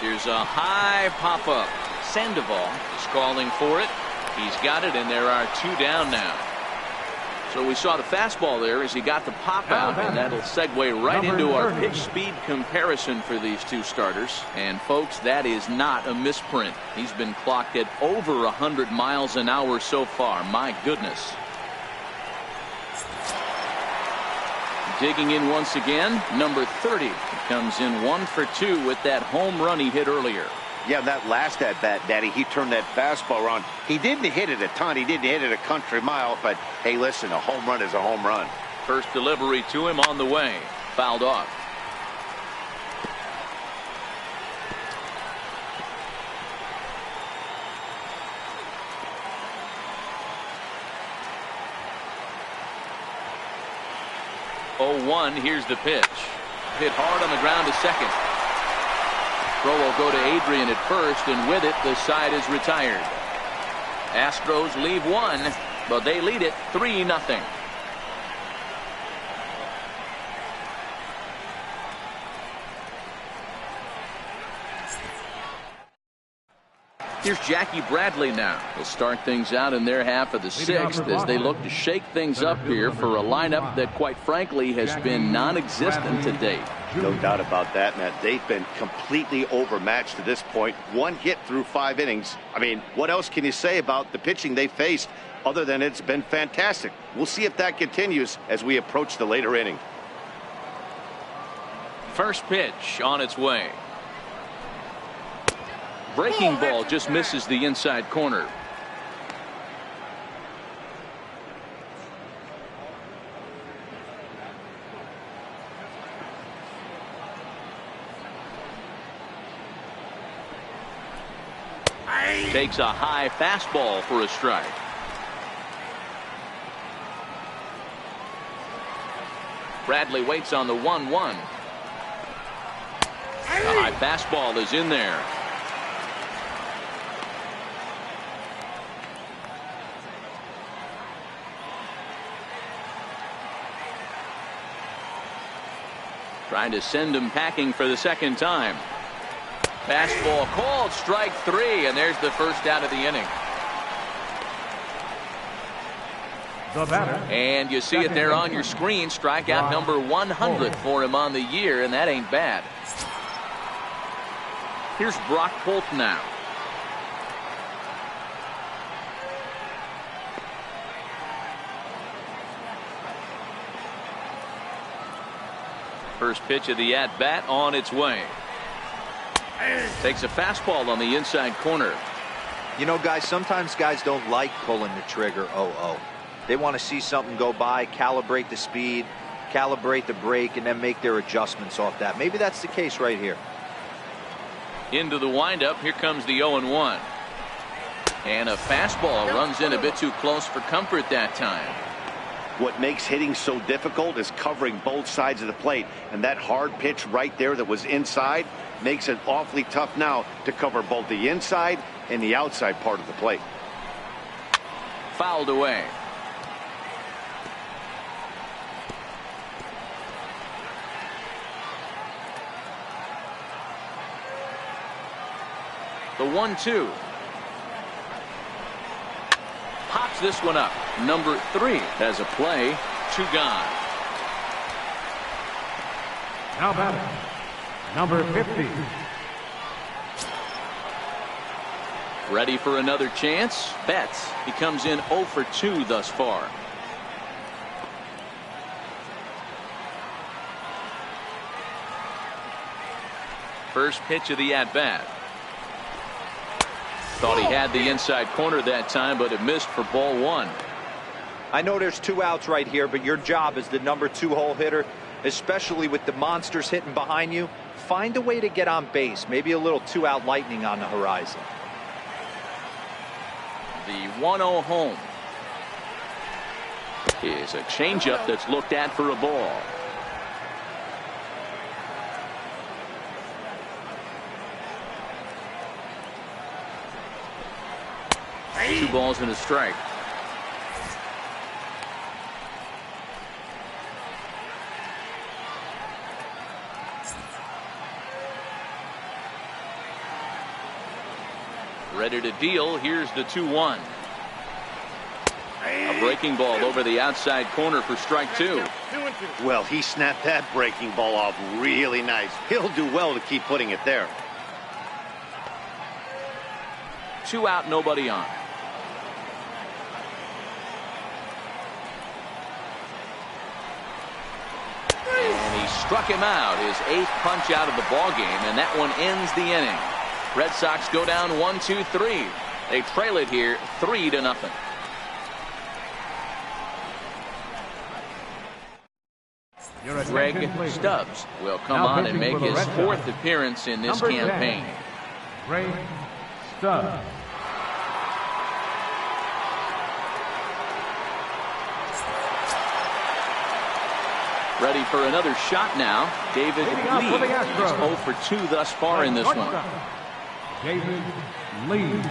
Here's a high pop-up. Sandoval is calling for it. He's got it, and there are 2 down now. So we saw the fastball there as he got the pop out, and that'll segue right into our pitch speed comparison for these 2 starters. And folks, that is not a misprint. He's been clocked at over 100 miles an hour so far. My goodness. Digging in once again, number 30. He comes in 1 for 2 with that home run he hit earlier. Yeah, that last at-bat, Daddy, he turned that fastball around. He didn't hit it a ton. He didn't hit it a country mile. But, hey, listen, a home run is a home run. First delivery to him on the way. Fouled off. Oh, 1, here's the pitch. Hit hard on the ground to second. Throw will go to Adrian at first, and with it, the side is retired. Astros leave 1, but they lead it 3-0. Here's Jackie Bradley now. They'll start things out in their half of the 6th as they look to shake things up here for a lineup that, quite frankly, has been non-existent to date. No doubt about that, Matt. They've been completely overmatched to this point. 1 hit through 5 innings. I mean, what else can you say about the pitching they faced other than it's been fantastic? We'll see if that continues as we approach the later inning. First pitch on its way. Breaking ball just misses the inside corner. Takes a high fastball for a strike. Bradley waits on the 1-1. The high fastball is in there. Trying to send him packing for the second time. Fastball called, strike 3, and there's the first out of the inning. The batter. And you see it there on your screen. Strikeout number 100 for him on the year, and that ain't bad. Here's Brock Holt now. First pitch of the at-bat on its way. Takes a fastball on the inside corner. You know, guys, sometimes guys don't like pulling the trigger 0-0. They want to see something go by, calibrate the speed, calibrate the break, and then make their adjustments off that. Maybe that's the case right here. Into the windup. Here comes the 0-1. And a fastball runs in a bit too close for comfort that time. What makes hitting so difficult is covering both sides of the plate, and that hard pitch right there that was inside makes it awfully tough now to cover both the inside and the outside part of the plate. Fouled away. The 1-2. Pops this one up. Number 3 has a play. 2 gone. Now batter, number 50. Ready for another chance? Betts. He comes in 0 for 2 thus far. First pitch of the at-bat. Thought he had the inside corner that time, but it missed for ball 1. I know there's 2 outs right here, but your job as the number 2 hole hitter, especially with the monsters hitting behind you, find a way to get on base. Maybe a little 2-out lightning on the horizon. The 1-0 home is a changeup that's looked at for a ball. Two balls and a strike. Ready to deal. Here's the 2-1. A breaking ball over the outside corner for strike 2. Well, he snapped that breaking ball off really nice. He'll do well to keep putting it there. 2 out, nobody on. And he struck him out, his 8th punch out of the ball game, and that one ends the inning. Red Sox go down 1-2-3. They trail it here 3-0. Greg Stubbs will come on and make his 4th appearance in this campaign. Greg Stubbs. Ready for another shot now. David Lee is 0 for 2 thus far in this one. David Lee.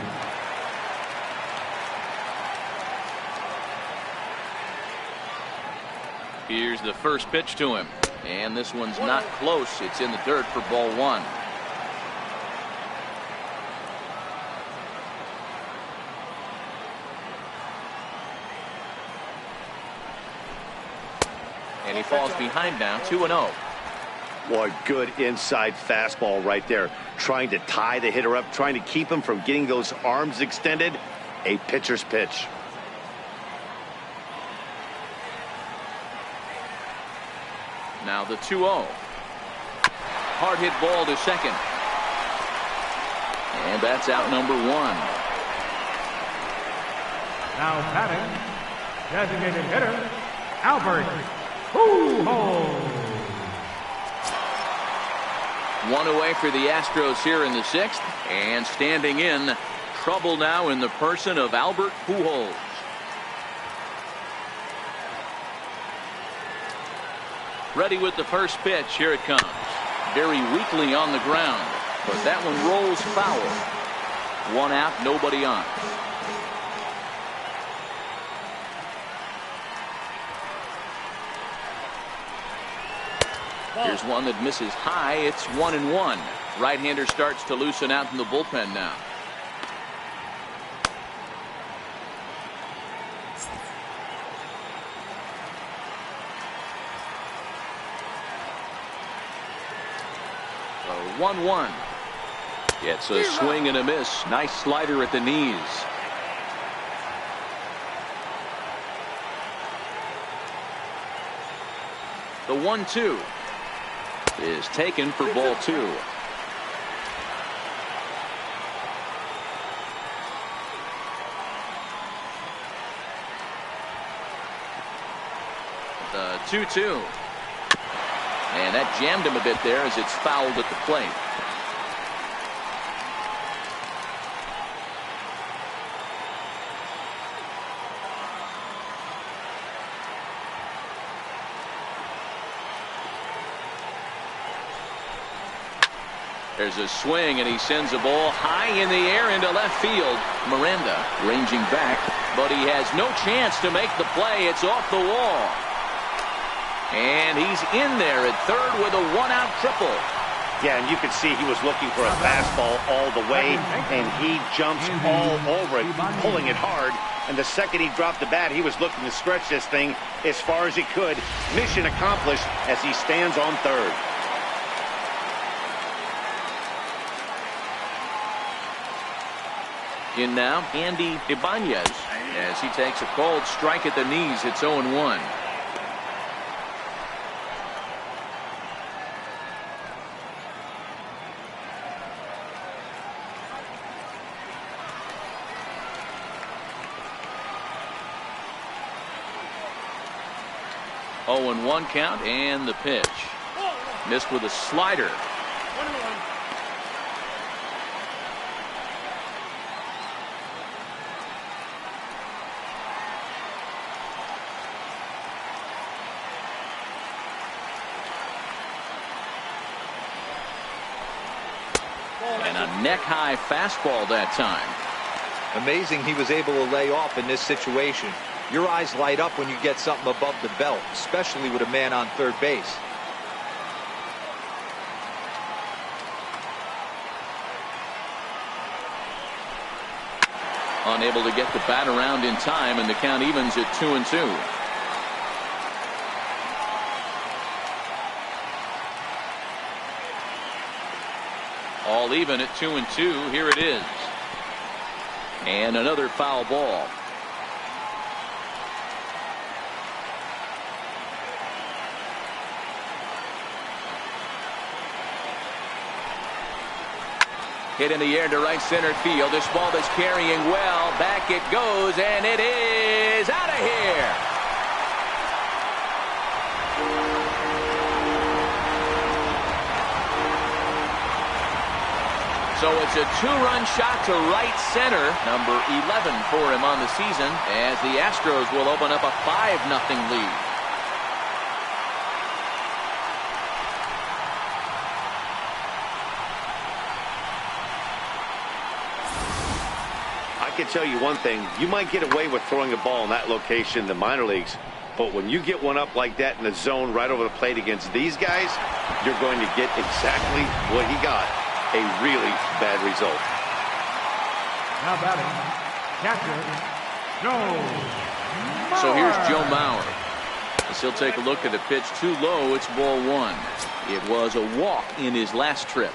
Here's the first pitch to him. And this one's not close. It's in the dirt for ball 1. And he falls behind now, 2-0. Boy, good inside fastball right there. Trying to tie the hitter up, trying to keep him from getting those arms extended. A pitcher's pitch. Now the 2-0. Hard hit ball to second. And that's out number 1. Now batting, designated hitter, Albert Pujols. 1 away for the Astros here in the 6th. And standing in, trouble now in the person of Albert Pujols. Ready with the first pitch. Here it comes. Very weakly on the ground, but that one rolls foul. 1 out, nobody on. Here's one that misses high. It's 1-1. Right-hander starts to loosen out in the bullpen now. A 1-1. It's a swing and a miss. Nice slider at the knees. The 1-2 is taken for ball 2. The 2-2. And that jammed him a bit there as it's fouled at the plate. There's a swing, and he sends a ball high in the air into left field. Miranda ranging back, but he has no chance to make the play. It's off the wall. And he's in there at third with a 1-out triple. Yeah, and you can see he was looking for a fastball all the way, and he jumps all over it, pulling it hard. And the second he dropped the bat, he was looking to stretch this thing as far as he could. Mission accomplished as he stands on third. In now, Andy Ibanez, as he takes a cold strike at the knees. It's 0-1. Oh, and 1 count, and the pitch. Missed with a slider. And a neck-high fastball that time. Amazing he was able to lay off in this situation. Your eyes light up when you get something above the belt, especially with a man on third base. Unable to get the bat around in time, and the count evens at 2-2. All even at 2-2. Here it is. And another foul ball. Hit in the air to right center field. This ball is carrying well. Back it goes, and it is out of here. So it's a 2-run shot to right center. Number 11 for him on the season, as the Astros will open up a 5-0 lead. I can tell you one thing. You might get away with throwing a ball in that location in the minor leagues, but when you get one up like that in the zone right over the plate against these guys, you're going to get exactly what he got. A really bad result. Now batting, catcher, Joe. So here's Joe Mauer. As he'll take a look at the pitch too low. It's ball 1. It was a walk in his last trip.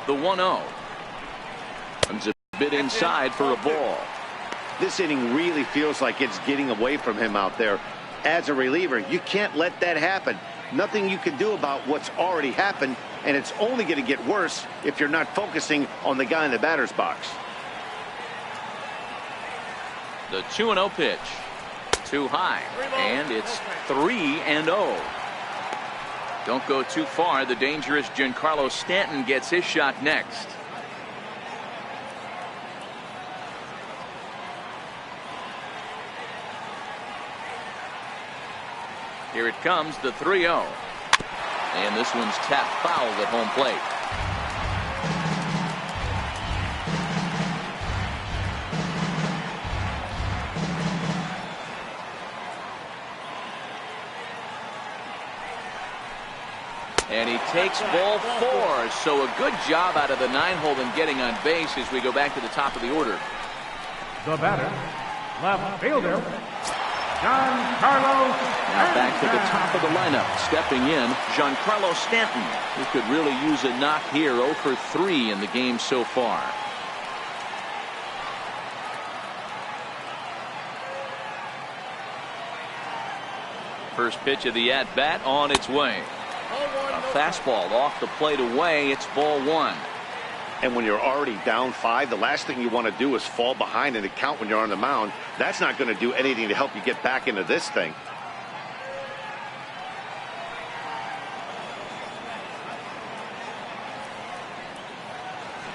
The 1-0. Comes a bit inside for a ball. This inning really feels like it's getting away from him out there. As a reliever, you can't let that happen. Nothing you can do about what's already happened, and it's only going to get worse if you're not focusing on the guy in the batter's box. The 2-0 pitch. Too high, and it's 3-0. Don't go too far. The dangerous Giancarlo Stanton gets his shot next. Here it comes, the 3-0. And this one's tapped foul at home plate. And he takes ball 4. So a good job out of the 9-hole in getting on base as we go back to the top of the order. The batter, left fielder, Giancarlo. Now back to the top of the lineup. Stepping in, Giancarlo Stanton, who could really use a knock here. 0 for 3 in the game so far. First pitch of the at-bat on its way. A fastball off the plate away. It's ball 1. And when you're already down 5, the last thing you want to do is fall behind in the count when you're on the mound. That's not going to do anything to help you get back into this thing.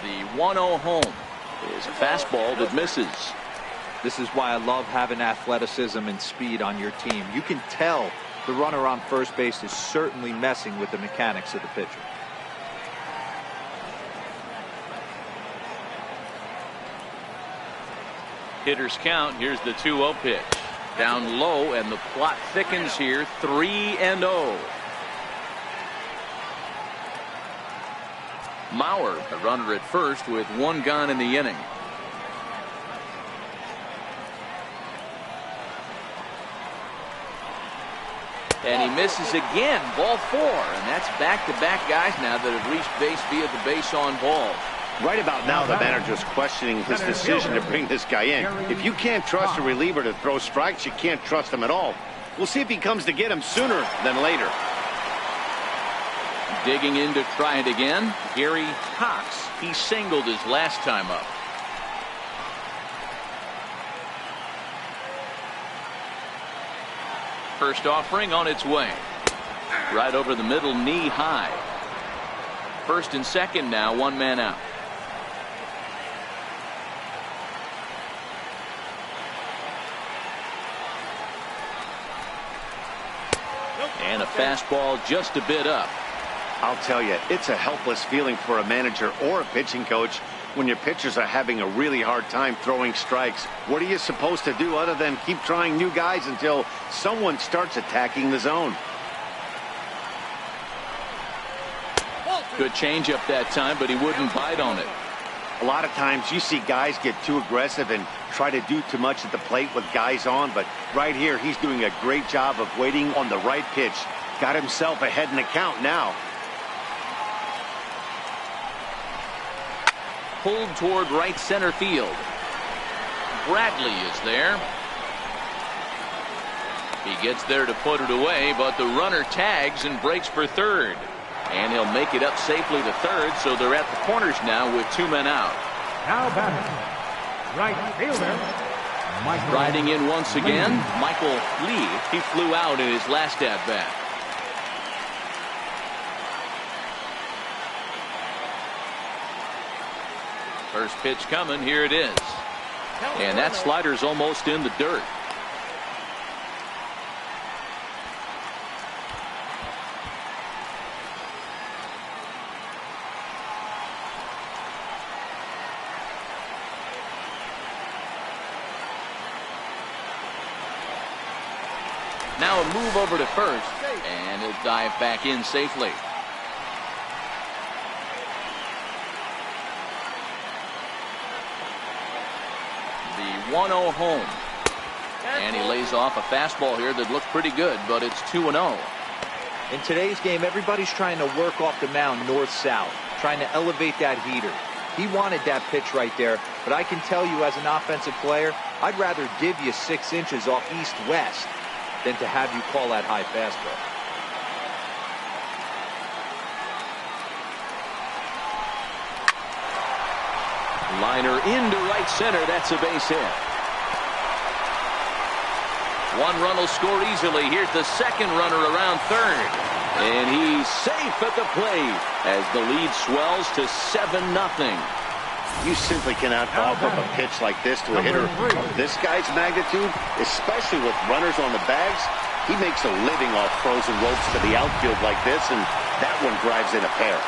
The 1-0 home is a fastball that misses. This is why I love having athleticism and speed on your team. You can tell the runner on first base is certainly messing with the mechanics of the pitcher. Hitters count. Here's the 2-0 pitch. Down low, and the plot thickens here. 3-0. Mauer, the runner at first, with 1 gone in the inning. And he misses again. Ball 4. And that's back-to-back guys now that have reached base via the base on balls. Right about now, the manager's questioning his decision to bring this guy in. If you can't trust a reliever to throw strikes, you can't trust him at all. We'll see if he comes to get him sooner than later. Digging in to try it again, Gary Cox. He singled his last time up. First offering on its way. Right over the middle, knee high. First and second now, one man out. And a fastball just a bit up. I'll tell you, it's a helpless feeling for a manager or a pitching coach when your pitchers are having a really hard time throwing strikes. What are you supposed to do other than keep trying new guys until someone starts attacking the zone? Good changeup that time, but he wouldn't bite on it. A lot of times you see guys get too aggressive and try to do too much at the plate with guys on, but right here he's doing a great job of waiting on the right pitch. Got himself ahead in the count now. Pulled toward right center field. Bradley is there. He gets there to put it away, but the runner tags and breaks for third. And he'll make it up safely to third, so they're at the corners now with two men out. Now batting, right fielder, Michael. Riding in once again, Michael Lee. He flew out in his last at-bat. First pitch coming, here it is. And that slider's almost in the dirt. Now a move over to first, and he'll dive back in safely. The 1-0 home. And he lays off a fastball here that looked pretty good, but it's 2-0. In today's game, everybody's trying to work off the mound north-south, trying to elevate that heater. He wanted that pitch right there, but I can tell you as an offensive player, I'd rather give you 6 inches off east-west than to have you call that high fastball. Liner into right center. That's a base hit. One run will score easily. Here's the second runner around third. And he's safe at the plate as the lead swells to 7-0. You simply cannot offer up a pitch like this to a hitter of this guy's magnitude, especially with runners on the bags. He makes a living off frozen ropes to the outfield like this, and that one drives in a pair.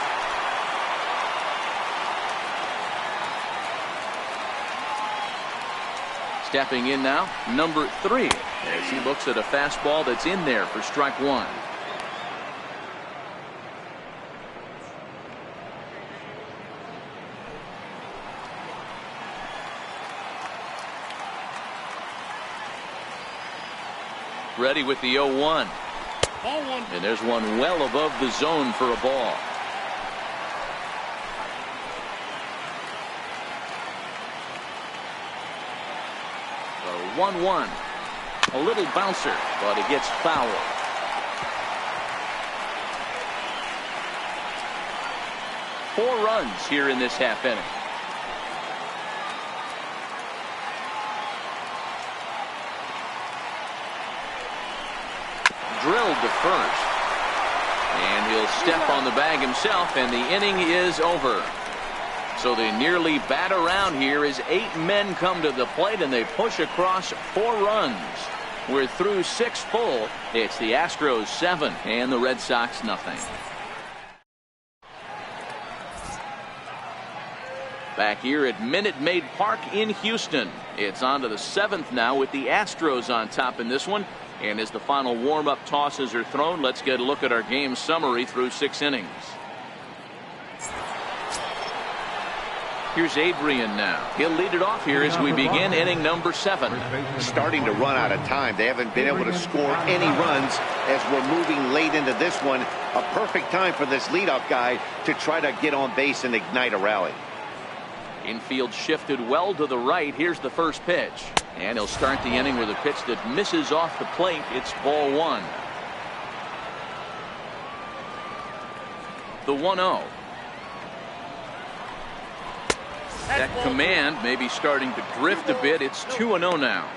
Stepping in now, number 3, as he looks at a fastball that's in there for strike 1. Ready with the 0-1. And there's one well above the zone for a ball. The 1-1. A little bouncer, but it gets foul. Four runs here in this half inning. Drilled to first, and he'll step on the bag himself, and the inning is over. So they nearly bat around here as 8 men come to the plate, and they push across 4 runs. We're through 6 full. It's the Astros 7 and the Red Sox nothing. Back here at Minute Maid Park in Houston, it's on to the 7th now with the Astros on top in this one. And as the final warm-up tosses are thrown, let's get a look at our game summary through 6 innings. Here's Adrian now. He'll lead it off here as we begin inning number 7. Starting to run out of time. They haven't been able to score any runs as we're moving late into this one. A perfect time for this leadoff guy to try to get on base and ignite a rally. Infield shifted well to the right. Here's the first pitch. And he'll start the inning with a pitch that misses off the plate. It's ball 1. The 1-0. That command may be starting to drift a bit. It's 2-0 now.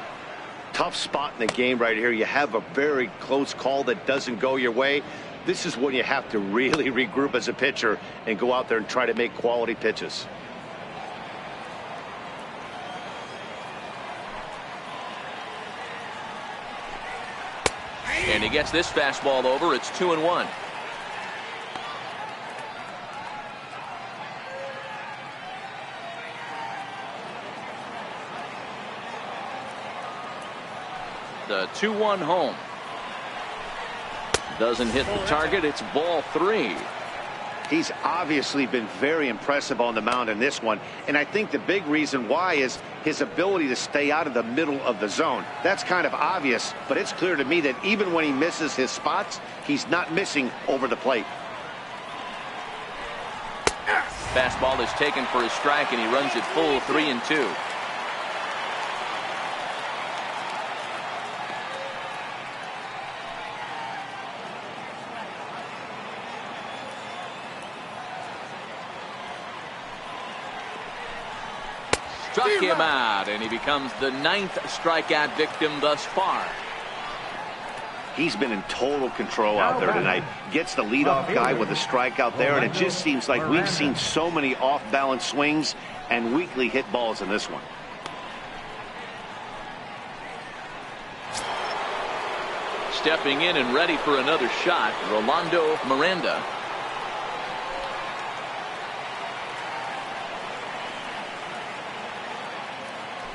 Tough spot in the game right here. You have a very close call that doesn't go your way. This is when you have to really regroup as a pitcher and go out there and try to make quality pitches. And he gets this fastball over. It's 2-1. The 2-1 home. Doesn't hit the target. It's ball 3. He's obviously been very impressive on the mound in this one, and I think the big reason why is his ability to stay out of the middle of the zone. That's kind of obvious, but it's clear to me that even when he misses his spots, he's not missing over the plate. Fastball is taken for a strike, and he runs it full 3-2. Struck him out, and he becomes the 9th strikeout victim thus far. He's been in total control out there tonight. Gets the leadoff guy with a strikeout there, and it just seems like we've seen so many off-balance swings and weakly hit balls in this one. Stepping in and ready for another shot, Rolando Miranda.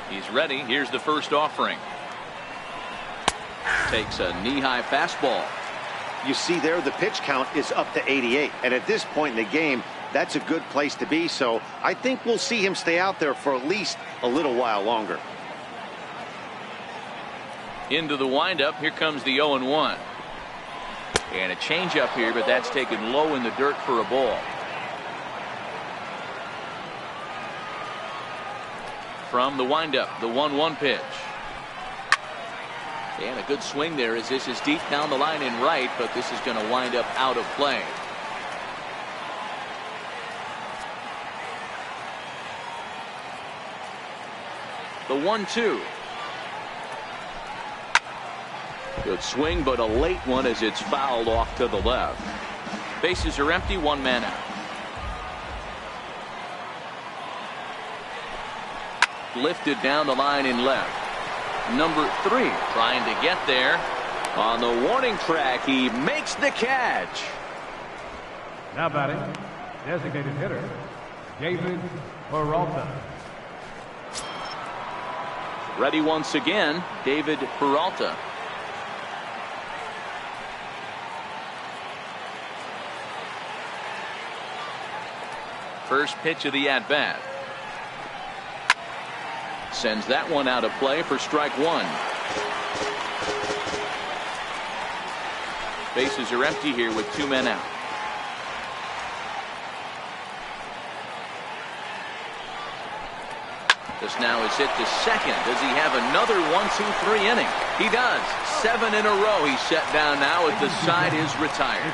He's ready. Here's the first offering. Takes a knee-high fastball. You see there, the pitch count is up to 88. And at this point in the game, that's a good place to be. So I think we'll see him stay out there for at least a little while longer. Into the windup. Here comes the 0-1. And a changeup here, but that's taken low in the dirt for a ball. From the windup, the 1-1 pitch. And a good swing there as this is deep down the line in right, but this is going to wind up out of play. The 1-2. Good swing, but a late one as it's fouled off to the left. Bases are empty, 1 man out. Lifted down the line in left. Number 3 trying to get there. On the warning track, he makes the catch. Now batting, designated hitter, David Peralta. Ready once again, David Peralta. First pitch of the at-bat. Sends that one out of play for strike 1. Bases are empty here with 2 men out. This now is hit to second. Does he have another 1-2-3 inning? He does. 7 in a row he's set down now as the side is retired.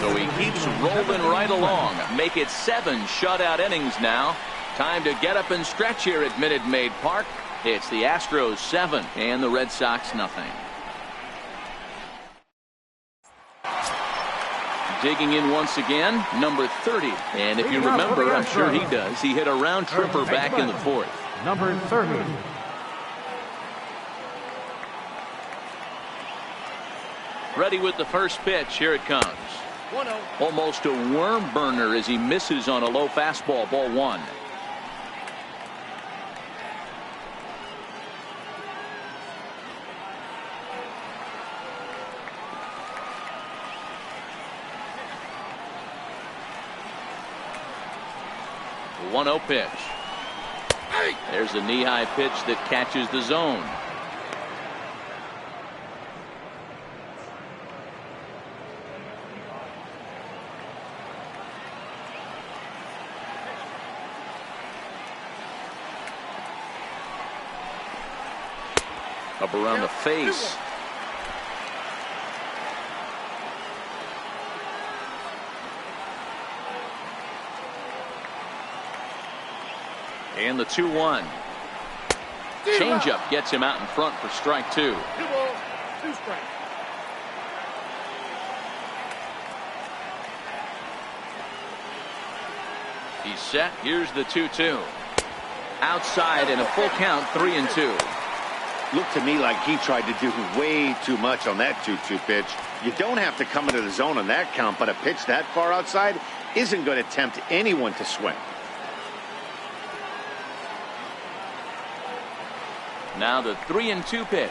So he keeps rolling right along. Make it 7 shutout innings now. Time to get up and stretch here at Minute Maid Park. It's the Astros 7 and the Red Sox nothing. Digging in once again, number 30. And if you remember, I'm sure he does, he hit a round tripper back in the 4th. Number 30. Ready with the first pitch. Here it comes. 1-0. Almost a worm burner as he misses on a low fastball. Ball 1. The 1-0 pitch. There's a knee-high pitch that catches the zone. Up around the face. And the 2-1. Changeup gets him out in front for strike 2. 2 balls, 2 strikes. He's set. Here's the 2-2. Outside and a full count, 3-2. Looked to me like he tried to do way too much on that 2-2 pitch. You don't have to come into the zone on that count, but a pitch that far outside isn't going to tempt anyone to swing. Now the 3-2 pitch.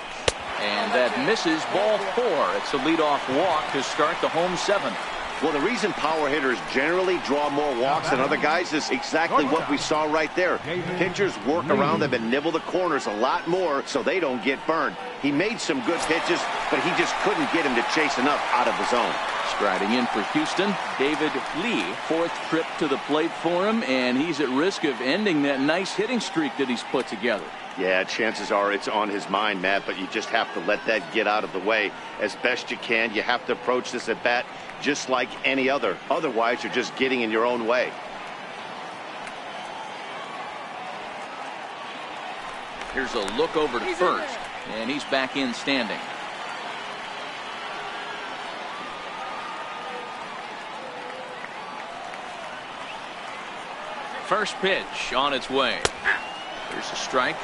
And that misses, ball 4. It's a leadoff walk to start the home 7th. Well, the reason power hitters generally draw more walks than other guys is exactly what we saw right there. Pitchers work around them and nibble the corners a lot more so they don't get burned. He made some good pitches, but he just couldn't get him to chase enough out of the zone. Striding in for Houston, David Lee. 4th trip to the plate for him, and he's at risk of ending that nice hitting streak that he's put together. Yeah, chances are it's on his mind, Matt, but you just have to let that get out of the way as best you can. You have to approach this at bat just like any other. Otherwise, you're just getting in your own way. Here's a look over to first, and he's back in standing. First pitch on its way. There's a strike.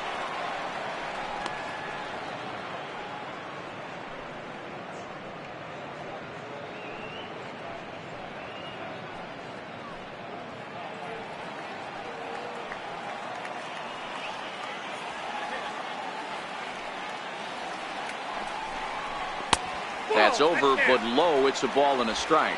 That's over, but low. It's a ball and a strike.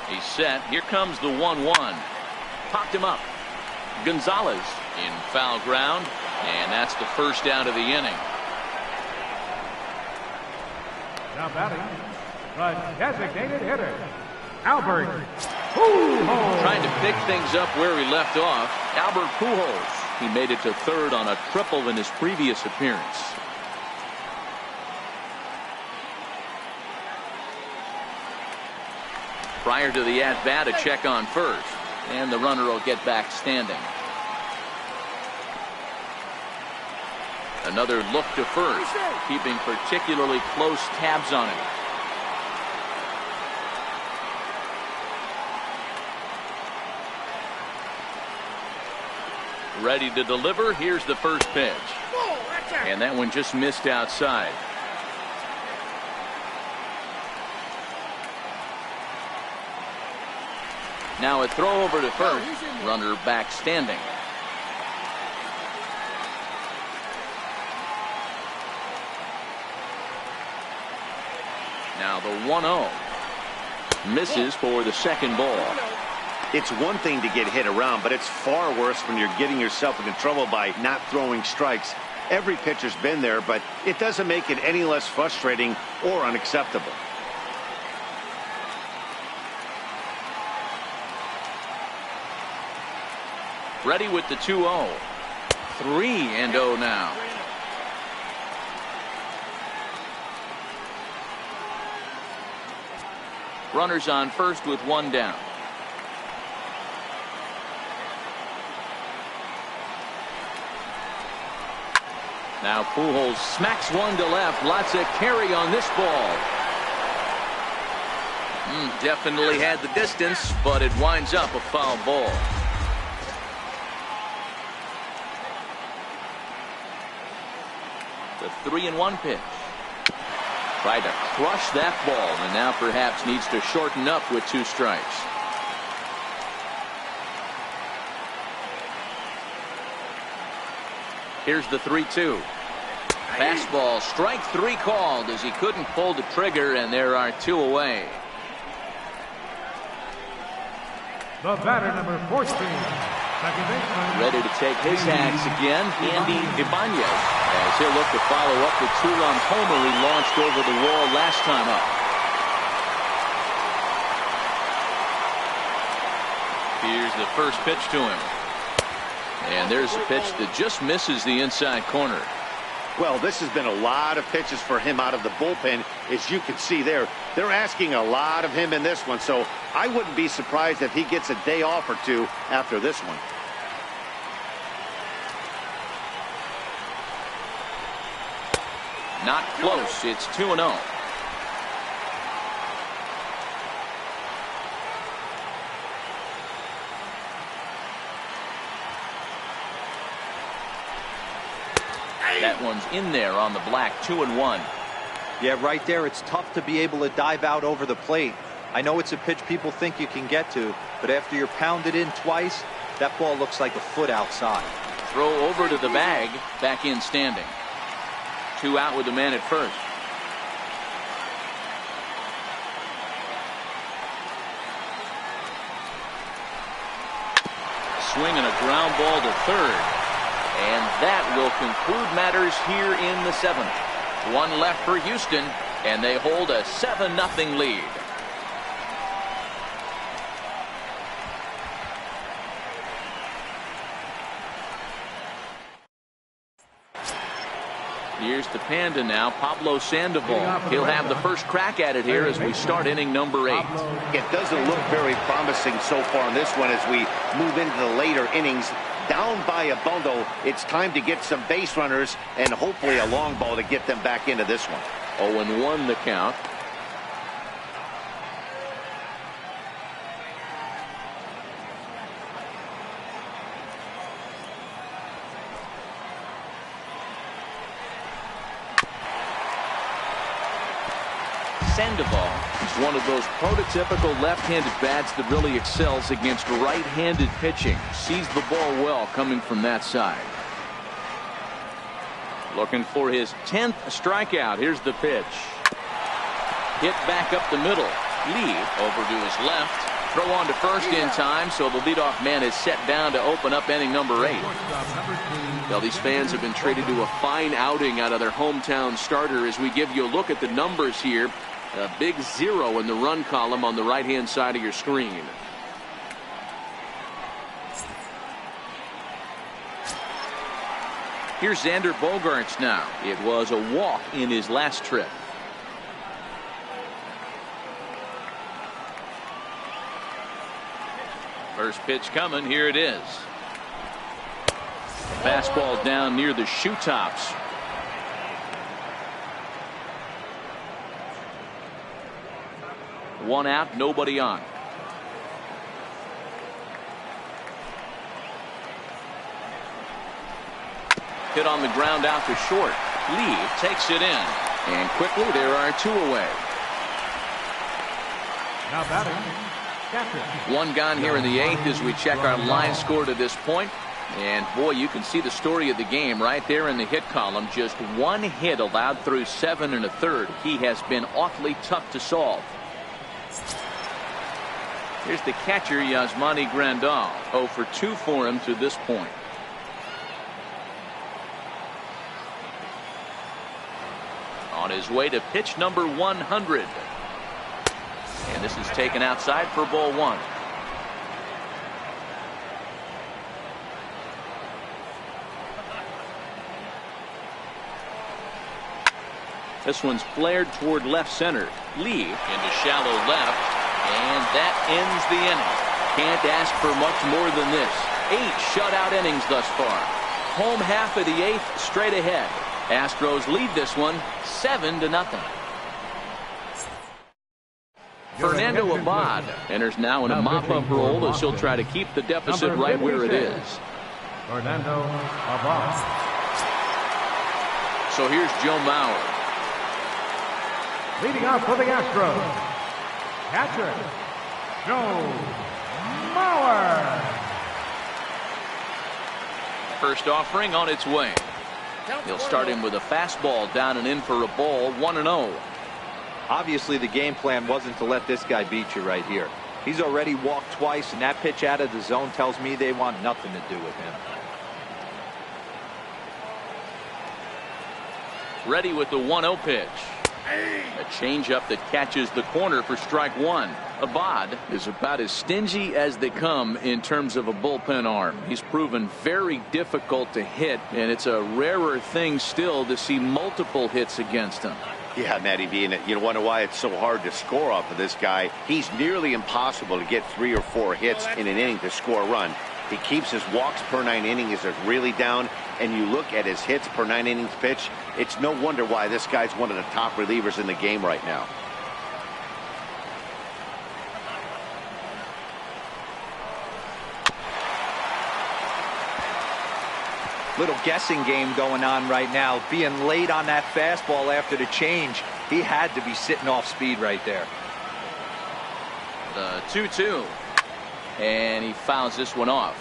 He's set. Here comes the 1-1. Popped him up. Gonzalez in foul ground, and that's the first out of the inning. Now batting, the designated hitter, Albert Pujols. Trying to pick things up where he left off, Albert Pujols. He made it to third on a triple in his previous appearance. Prior to the at-bat, a check on first, and the runner will get back standing. Another look to first, keeping particularly close tabs on him. Ready to deliver. Here's the first pitch. And that one just missed outside. Now a throw over to first. Runner back standing. Now the 1-0. Misses for the second ball. It's one thing to get hit around, but it's far worse when you're getting yourself into trouble by not throwing strikes. Every pitcher's been there, but it doesn't make it any less frustrating or unacceptable. Ready with the 2-0. 3-0 now. Runners on first with one down. Now Pujols smacks one to left. Lots of carry on this ball. Definitely had the distance, but it winds up a foul ball. The 3-1 pitch. Tried to crush that ball, and now perhaps needs to shorten up with 2 strikes. Here's the 3-2. Fastball, strike 3 called as he couldn't pull the trigger, and there are 2 away. The batter, number 14, second baseman. Ready to take his axe again, Andy Ibanez, as he'll look to follow up the 2-run homer he launched over the wall last time up. Here's the first pitch to him. And there's a pitch that just misses the inside corner. Well, this has been a lot of pitches for him out of the bullpen. As you can see there, they're asking a lot of him in this one. So I wouldn't be surprised if he gets a day off or 2 after this one. Not close. It's 2-0. That one's in there on the black. 2-1. Yeah, right there. It's tough to be able to dive out over the plate. I know it's a pitch people think you can get to, but after you're pounded in twice, that ball looks like a foot outside. Throw over to the bag. Back in standing. 2 out with the man at first. Swing and a ground ball to third. And that will conclude matters here in the 7th. 1 left for Houston, and they hold a 7-0 lead. Here's the Panda now, Pablo Sandoval. He'll have the first crack at it here as we start inning number 8. It doesn't look very promising so far in this one as we move into the later innings. Down by a bundle, it's time to get some base runners and hopefully a long ball to get them back into this one. 0-1 the count. Sandoval is one of those prototypical left-handed bats that really excels against right-handed pitching. Sees the ball well coming from that side. Looking for his 10th strikeout. Here's the pitch. Hit back up the middle. Lee over to his left. Throw on to first in time, so the leadoff man is set down to open up inning number 8. Well, these fans have been treated to a fine outing out of their hometown starter as we give you a look at the numbers here. A big 0 in the run column on the right-hand side of your screen. Here's Xander Bogaerts now. It was a walk in his last trip. First pitch coming. Here it is. Fastball down near the shoe tops. One out, nobody on. Hit on the ground out to short. Lee takes it in. And quickly there are 2 away. Now batting, catcher. 1 gone here in the 8th as we check our line score to this point. And boy, you can see the story of the game right there in the hit column. Just 1 hit allowed through 7 1/3. He has been awfully tough to solve. Here's the catcher, Yasmani Grandal. 0 for 2 for him to this point. On his way to pitch number 100. And this is taken outside for ball 1. This one's flared toward left center. Lee into shallow left. And that ends the inning. Can't ask for much more than this. 8 shutout innings thus far. Home half of the 8th straight ahead. Astros lead this one 7-0. Fernando Abad enters now in a mop-up role as he'll try to keep the deficit right where it is. Fernando Abad. So here's Joe Mauer. Leading off for the Astros, catcher, Joe Mauer. First offering on its way. He'll start him with a fastball down and in for a ball, 1-0. Obviously, the game plan wasn't to let this guy beat you right here. He's already walked twice, and that pitch out of the zone tells me they want nothing to do with him. Ready with the 1-0 pitch. A changeup that catches the corner for strike one. Abad is about as stingy as they come in terms of a bullpen arm. He's proven very difficult to hit, and it's a rarer thing still to see multiple hits against him. Yeah, Matty V, and you wonder why it's so hard to score off of this guy. He's nearly impossible to get 3 or 4 hits in an inning to score a run. He keeps his walks per 9 innings is really down, and you look at his hits per 9 innings pitch, it's no wonder why this guy's one of the top relievers in the game right now. Little guessing game going on right now. Being late on that fastball after the change. He had to be sitting off speed right there. The 2-2. And he fouls this one off.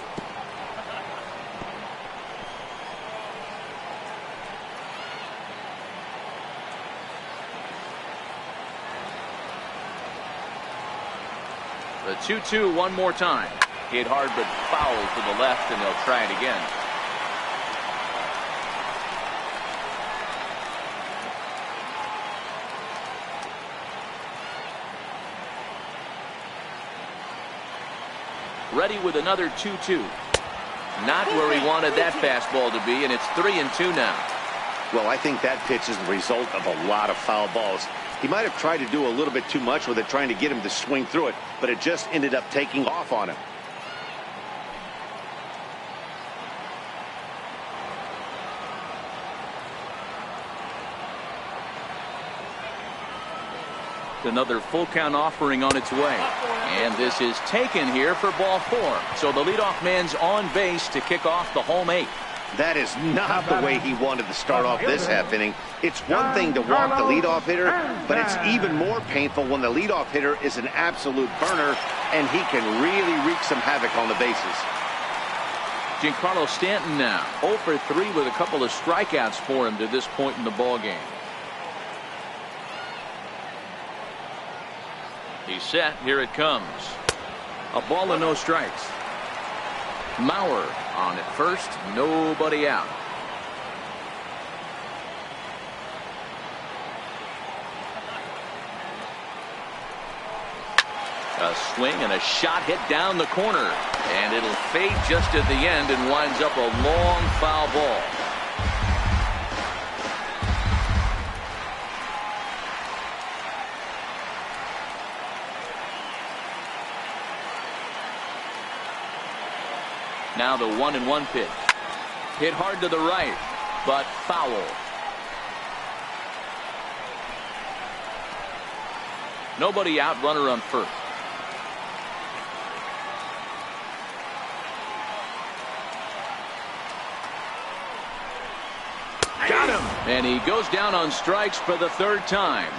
The 2-2 one more time. Hit hard but foul to the left, and they'll try it again. Ready with another 2-2. Not where he wanted that fastball to be, and it's 3-2 now. Well, I think that pitch is the result of a lot of foul balls. He might have tried to do a little bit too much with it, trying to get him to swing through it, but it just ended up taking off on him. Another full count offering on its way. And this is taken here for ball 4. So the leadoff man's on base to kick off the home 8. That is not the way he wanted to start off this half inning. It's one thing to walk the leadoff hitter, but it's even more painful when the leadoff hitter is an absolute burner, and he can really wreak some havoc on the bases. Giancarlo Stanton now 0 for 3 with a couple of strikeouts for him to this point in the ball game. He's set. Here it comes. A ball and no strikes. Mauer on at first. Nobody out. A swing and a shot hit down the corner. And it'll fade just at the end and winds up a long foul ball. Now the 1-1 pitch. Hit hard to the right, but foul. Nobody out, runner on first. Got him. And he goes down on strikes for the 3rd time.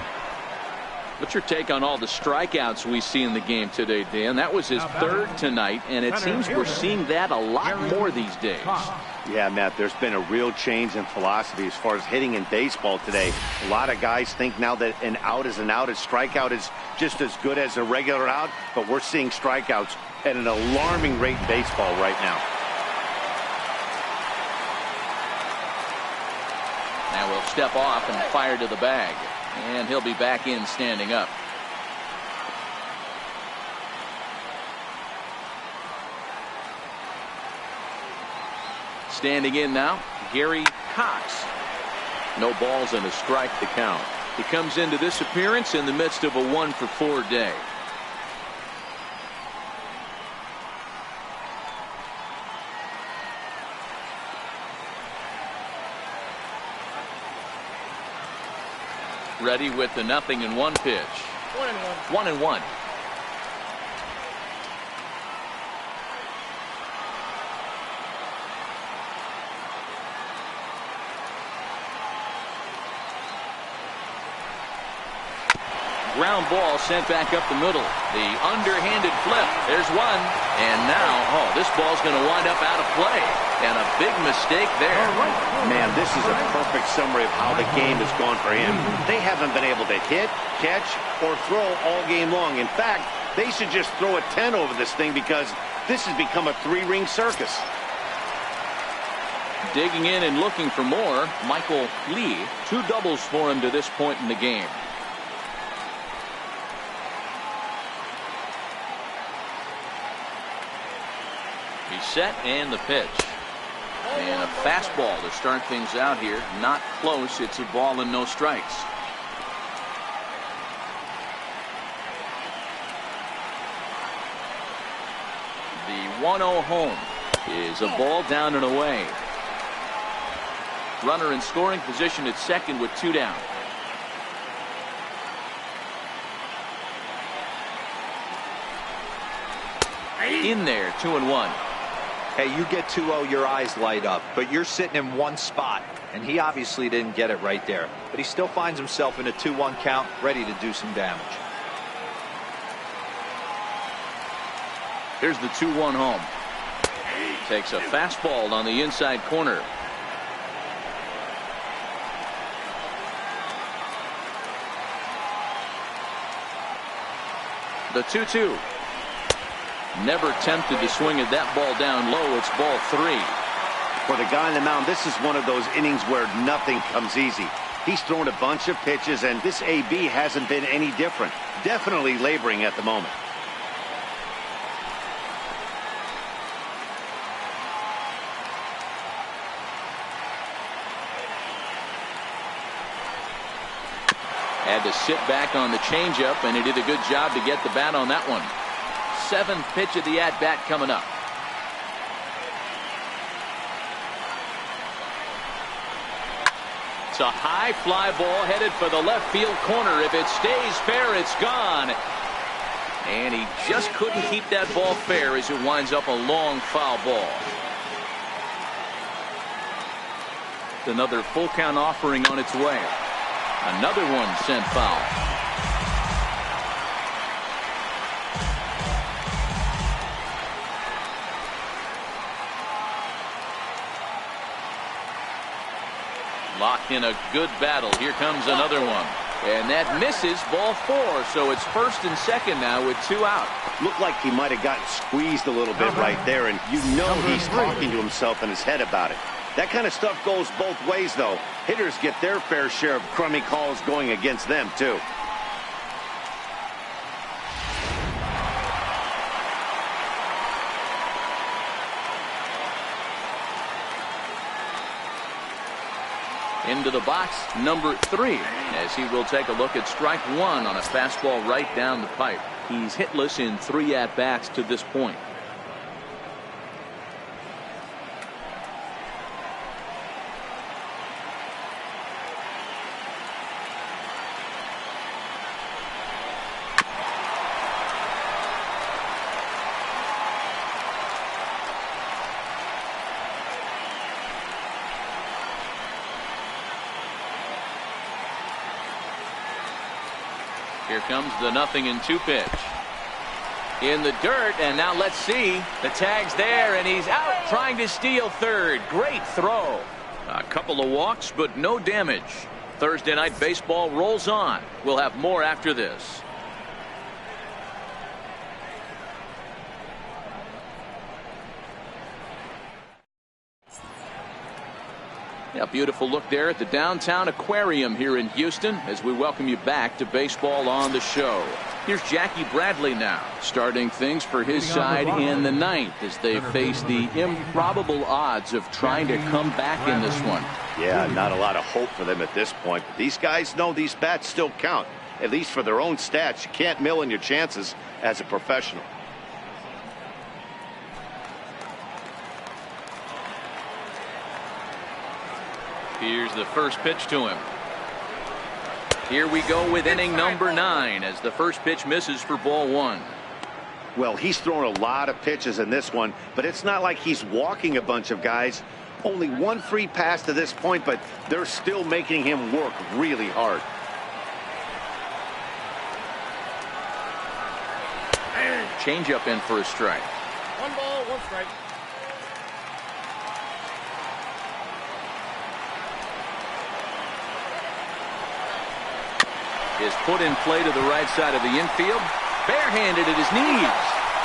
What's your take on all the strikeouts we see in the game today, Dan? That was his 3rd tonight, and it seems we're seeing that a lot more these days. Yeah, Matt, there's been a real change in philosophy as far as hitting in baseball today. A lot of guys think now that an out is an out, a strikeout is just as good as a regular out, but we're seeing strikeouts at an alarming rate in baseball right now. Now we'll step off and fire to the bag. And he'll be back in standing up. Standing in now, Gary Cox. No balls and a strike to count. He comes into this appearance in the midst of a 1-for-4 day. Ready with the 0-1 pitch. 1-1. ground ball sent back up the middle. The underhanded flip. There's one. And now, this ball's going to wind up out of play. And a big mistake there. Man, this is a perfect summary of how the game has gone for him. They haven't been able to hit, catch, or throw all game long. In fact, they should just throw a 10 over this thing because this has become a three-ring circus. Digging in and looking for more, Michael Lee. 2 doubles for him to this point in the game. He's set and the pitch. And a fastball to start things out here. Not close. It's a ball and no strikes. The 1-0 home is a ball down and away. Runner in scoring position at second with 2 down. In there, 2-1. Hey, you get 2-0, your eyes light up, but you're sitting in one spot, and he obviously didn't get it right there. But he still finds himself in a 2-1 count, ready to do some damage. Here's the 2-1 home. Takes a fastball on the inside corner. The 2-2. Never tempted to swing at that ball down low. It's ball 3. For the guy on the mound, this is one of those innings where nothing comes easy. He's thrown a bunch of pitches, and this AB hasn't been any different. Definitely laboring at the moment. Had to sit back on the changeup, and he did a good job to get the bat on that one. 7th pitch of the at-bat coming up. It's a high fly ball headed for the left field corner. If it stays fair, it's gone. And he just couldn't keep that ball fair as it winds up a long foul ball. Another full count offering on its way. Another one sent foul. Locked in a good battle. Here comes another one. And that misses, ball 4. So it's first and second now with 2 out. Looked like he might have gotten squeezed a little bit right there, and you know he's talking to himself in his head about it. That kind of stuff goes both ways, though. Hitters get their fair share of crummy calls going against them, too. Into the box, number 3, as he will take a look at strike 1 on a fastball right down the pipe. He's hitless in 3 at-bats to this point. Here comes the 0-2 pitch. In the dirt, and now let's see. The tag's there, and he's out trying to steal third. Great throw. A couple of walks, but no damage. Thursday Night Baseball rolls on. We'll have more after this. Yeah, beautiful look there at the downtown aquarium here in Houston as we welcome you back to Baseball on the Show. Here's Jackie Bradley now, starting things for his side in the 9th as they face the improbable odds of trying to come back in this one. Yeah, not a lot of hope for them at this point, but these guys know these bats still count, at least for their own stats. You can't mill in your chances as a professional. Here's the first pitch to him. Here we go with inning number 9 as the first pitch misses for ball 1. Well, he's thrown a lot of pitches in this one, but it's not like he's walking a bunch of guys. Only 1 free pass to this point, but they're still making him work really hard. Changeup in for a strike. 1 ball, 1 strike. Is put in play to the right side of the infield. Barehanded at his knees.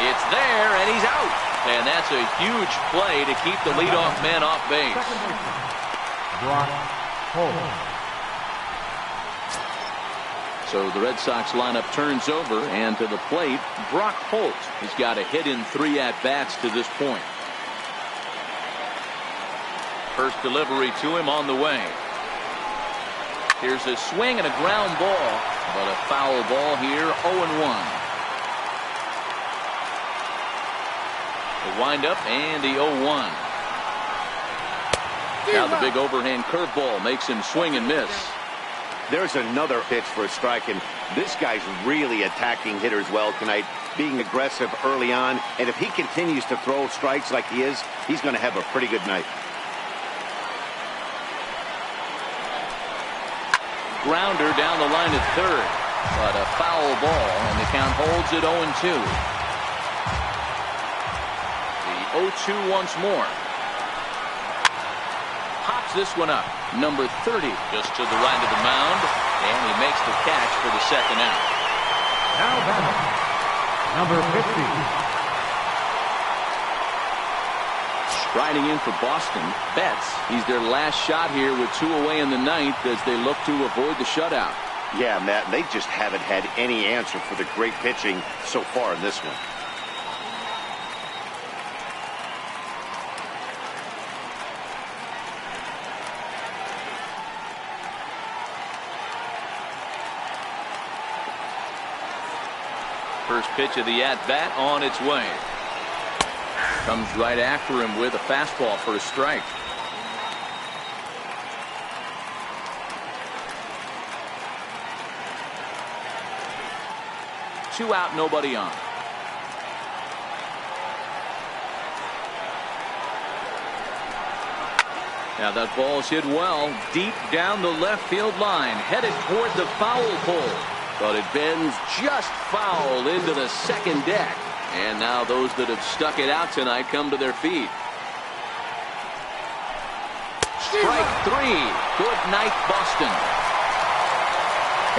It's there, and he's out. And that's a huge play to keep the leadoff man off base. Brock Holt. So the Red Sox lineup turns over, and to the plate, Brock Holt. He's got a hit in 3 at-bats to this point. First delivery to him on the way. Here's a swing and a ground ball, but a foul ball here, 0-1. The windup and the 0-1. Now the big overhand curveball makes him swing and miss. There's another pitch for a strike, and this guy's really attacking hitters well tonight, being aggressive early on, and if he continues to throw strikes like he is, he's going to have a pretty good night. Grounder down the line at third, but a foul ball, and the count holds at 0-2. The 0-2 once more. Pops this one up. Number 30 just to the right of the mound, and he makes the catch for the second out. Now batting, number 50. Striding in for Boston, Betts. He's their last shot here with 2 away in the ninth as they look to avoid the shutout. Yeah, Matt, they just haven't had any answer for the great pitching so far in this one. First pitch of the at-bat on its way. Comes right after him with a fastball for a strike. Two out, nobody on. Now that ball's hit well, deep down the left field line, headed toward the foul pole. But it bends just foul into the second deck. And now those that have stuck it out tonight come to their feet. Strike 3. Good night, Boston.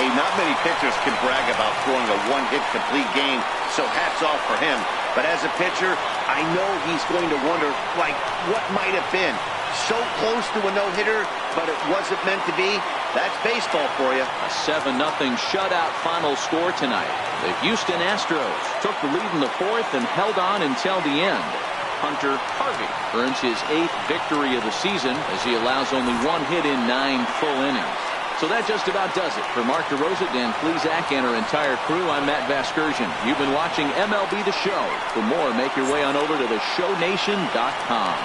Hey, not many pitchers can brag about throwing a one-hit complete game, so hats off for him. But as a pitcher, I know he's going to wonder, like, what might have been. So close to a no-hitter, but it wasn't meant to be. That's baseball for you. A 7-0 shutout final score tonight. The Houston Astros took the lead in the fourth and held on until the end. Hunter Harvey earns his 8th victory of the season as he allows only 1 hit in 9 full innings. So that just about does it. For Mark DeRosa, Dan Plesac, and our entire crew, I'm Matt Vasgersian. You've been watching MLB The Show. For more, make your way on over to theshownation.com.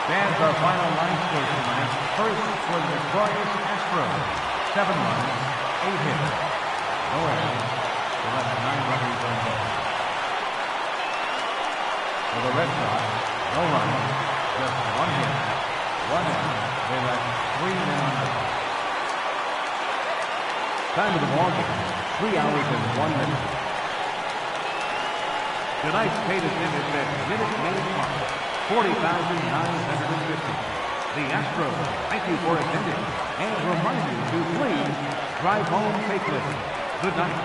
Stands our final line score tonight. First for the victorious Astros. 7 runs, 8 hits. No errors. They left 9 runners on base. For the Red Sox, no runs, just 1 hit, 1 error. They left 3 men on base. Time of the ball game, 3 hours and 1 minute. Tonight's paid attendance at Minute Maid Park, 40,950. The Astros thank you for attending and remind you to please drive home safely. Good night.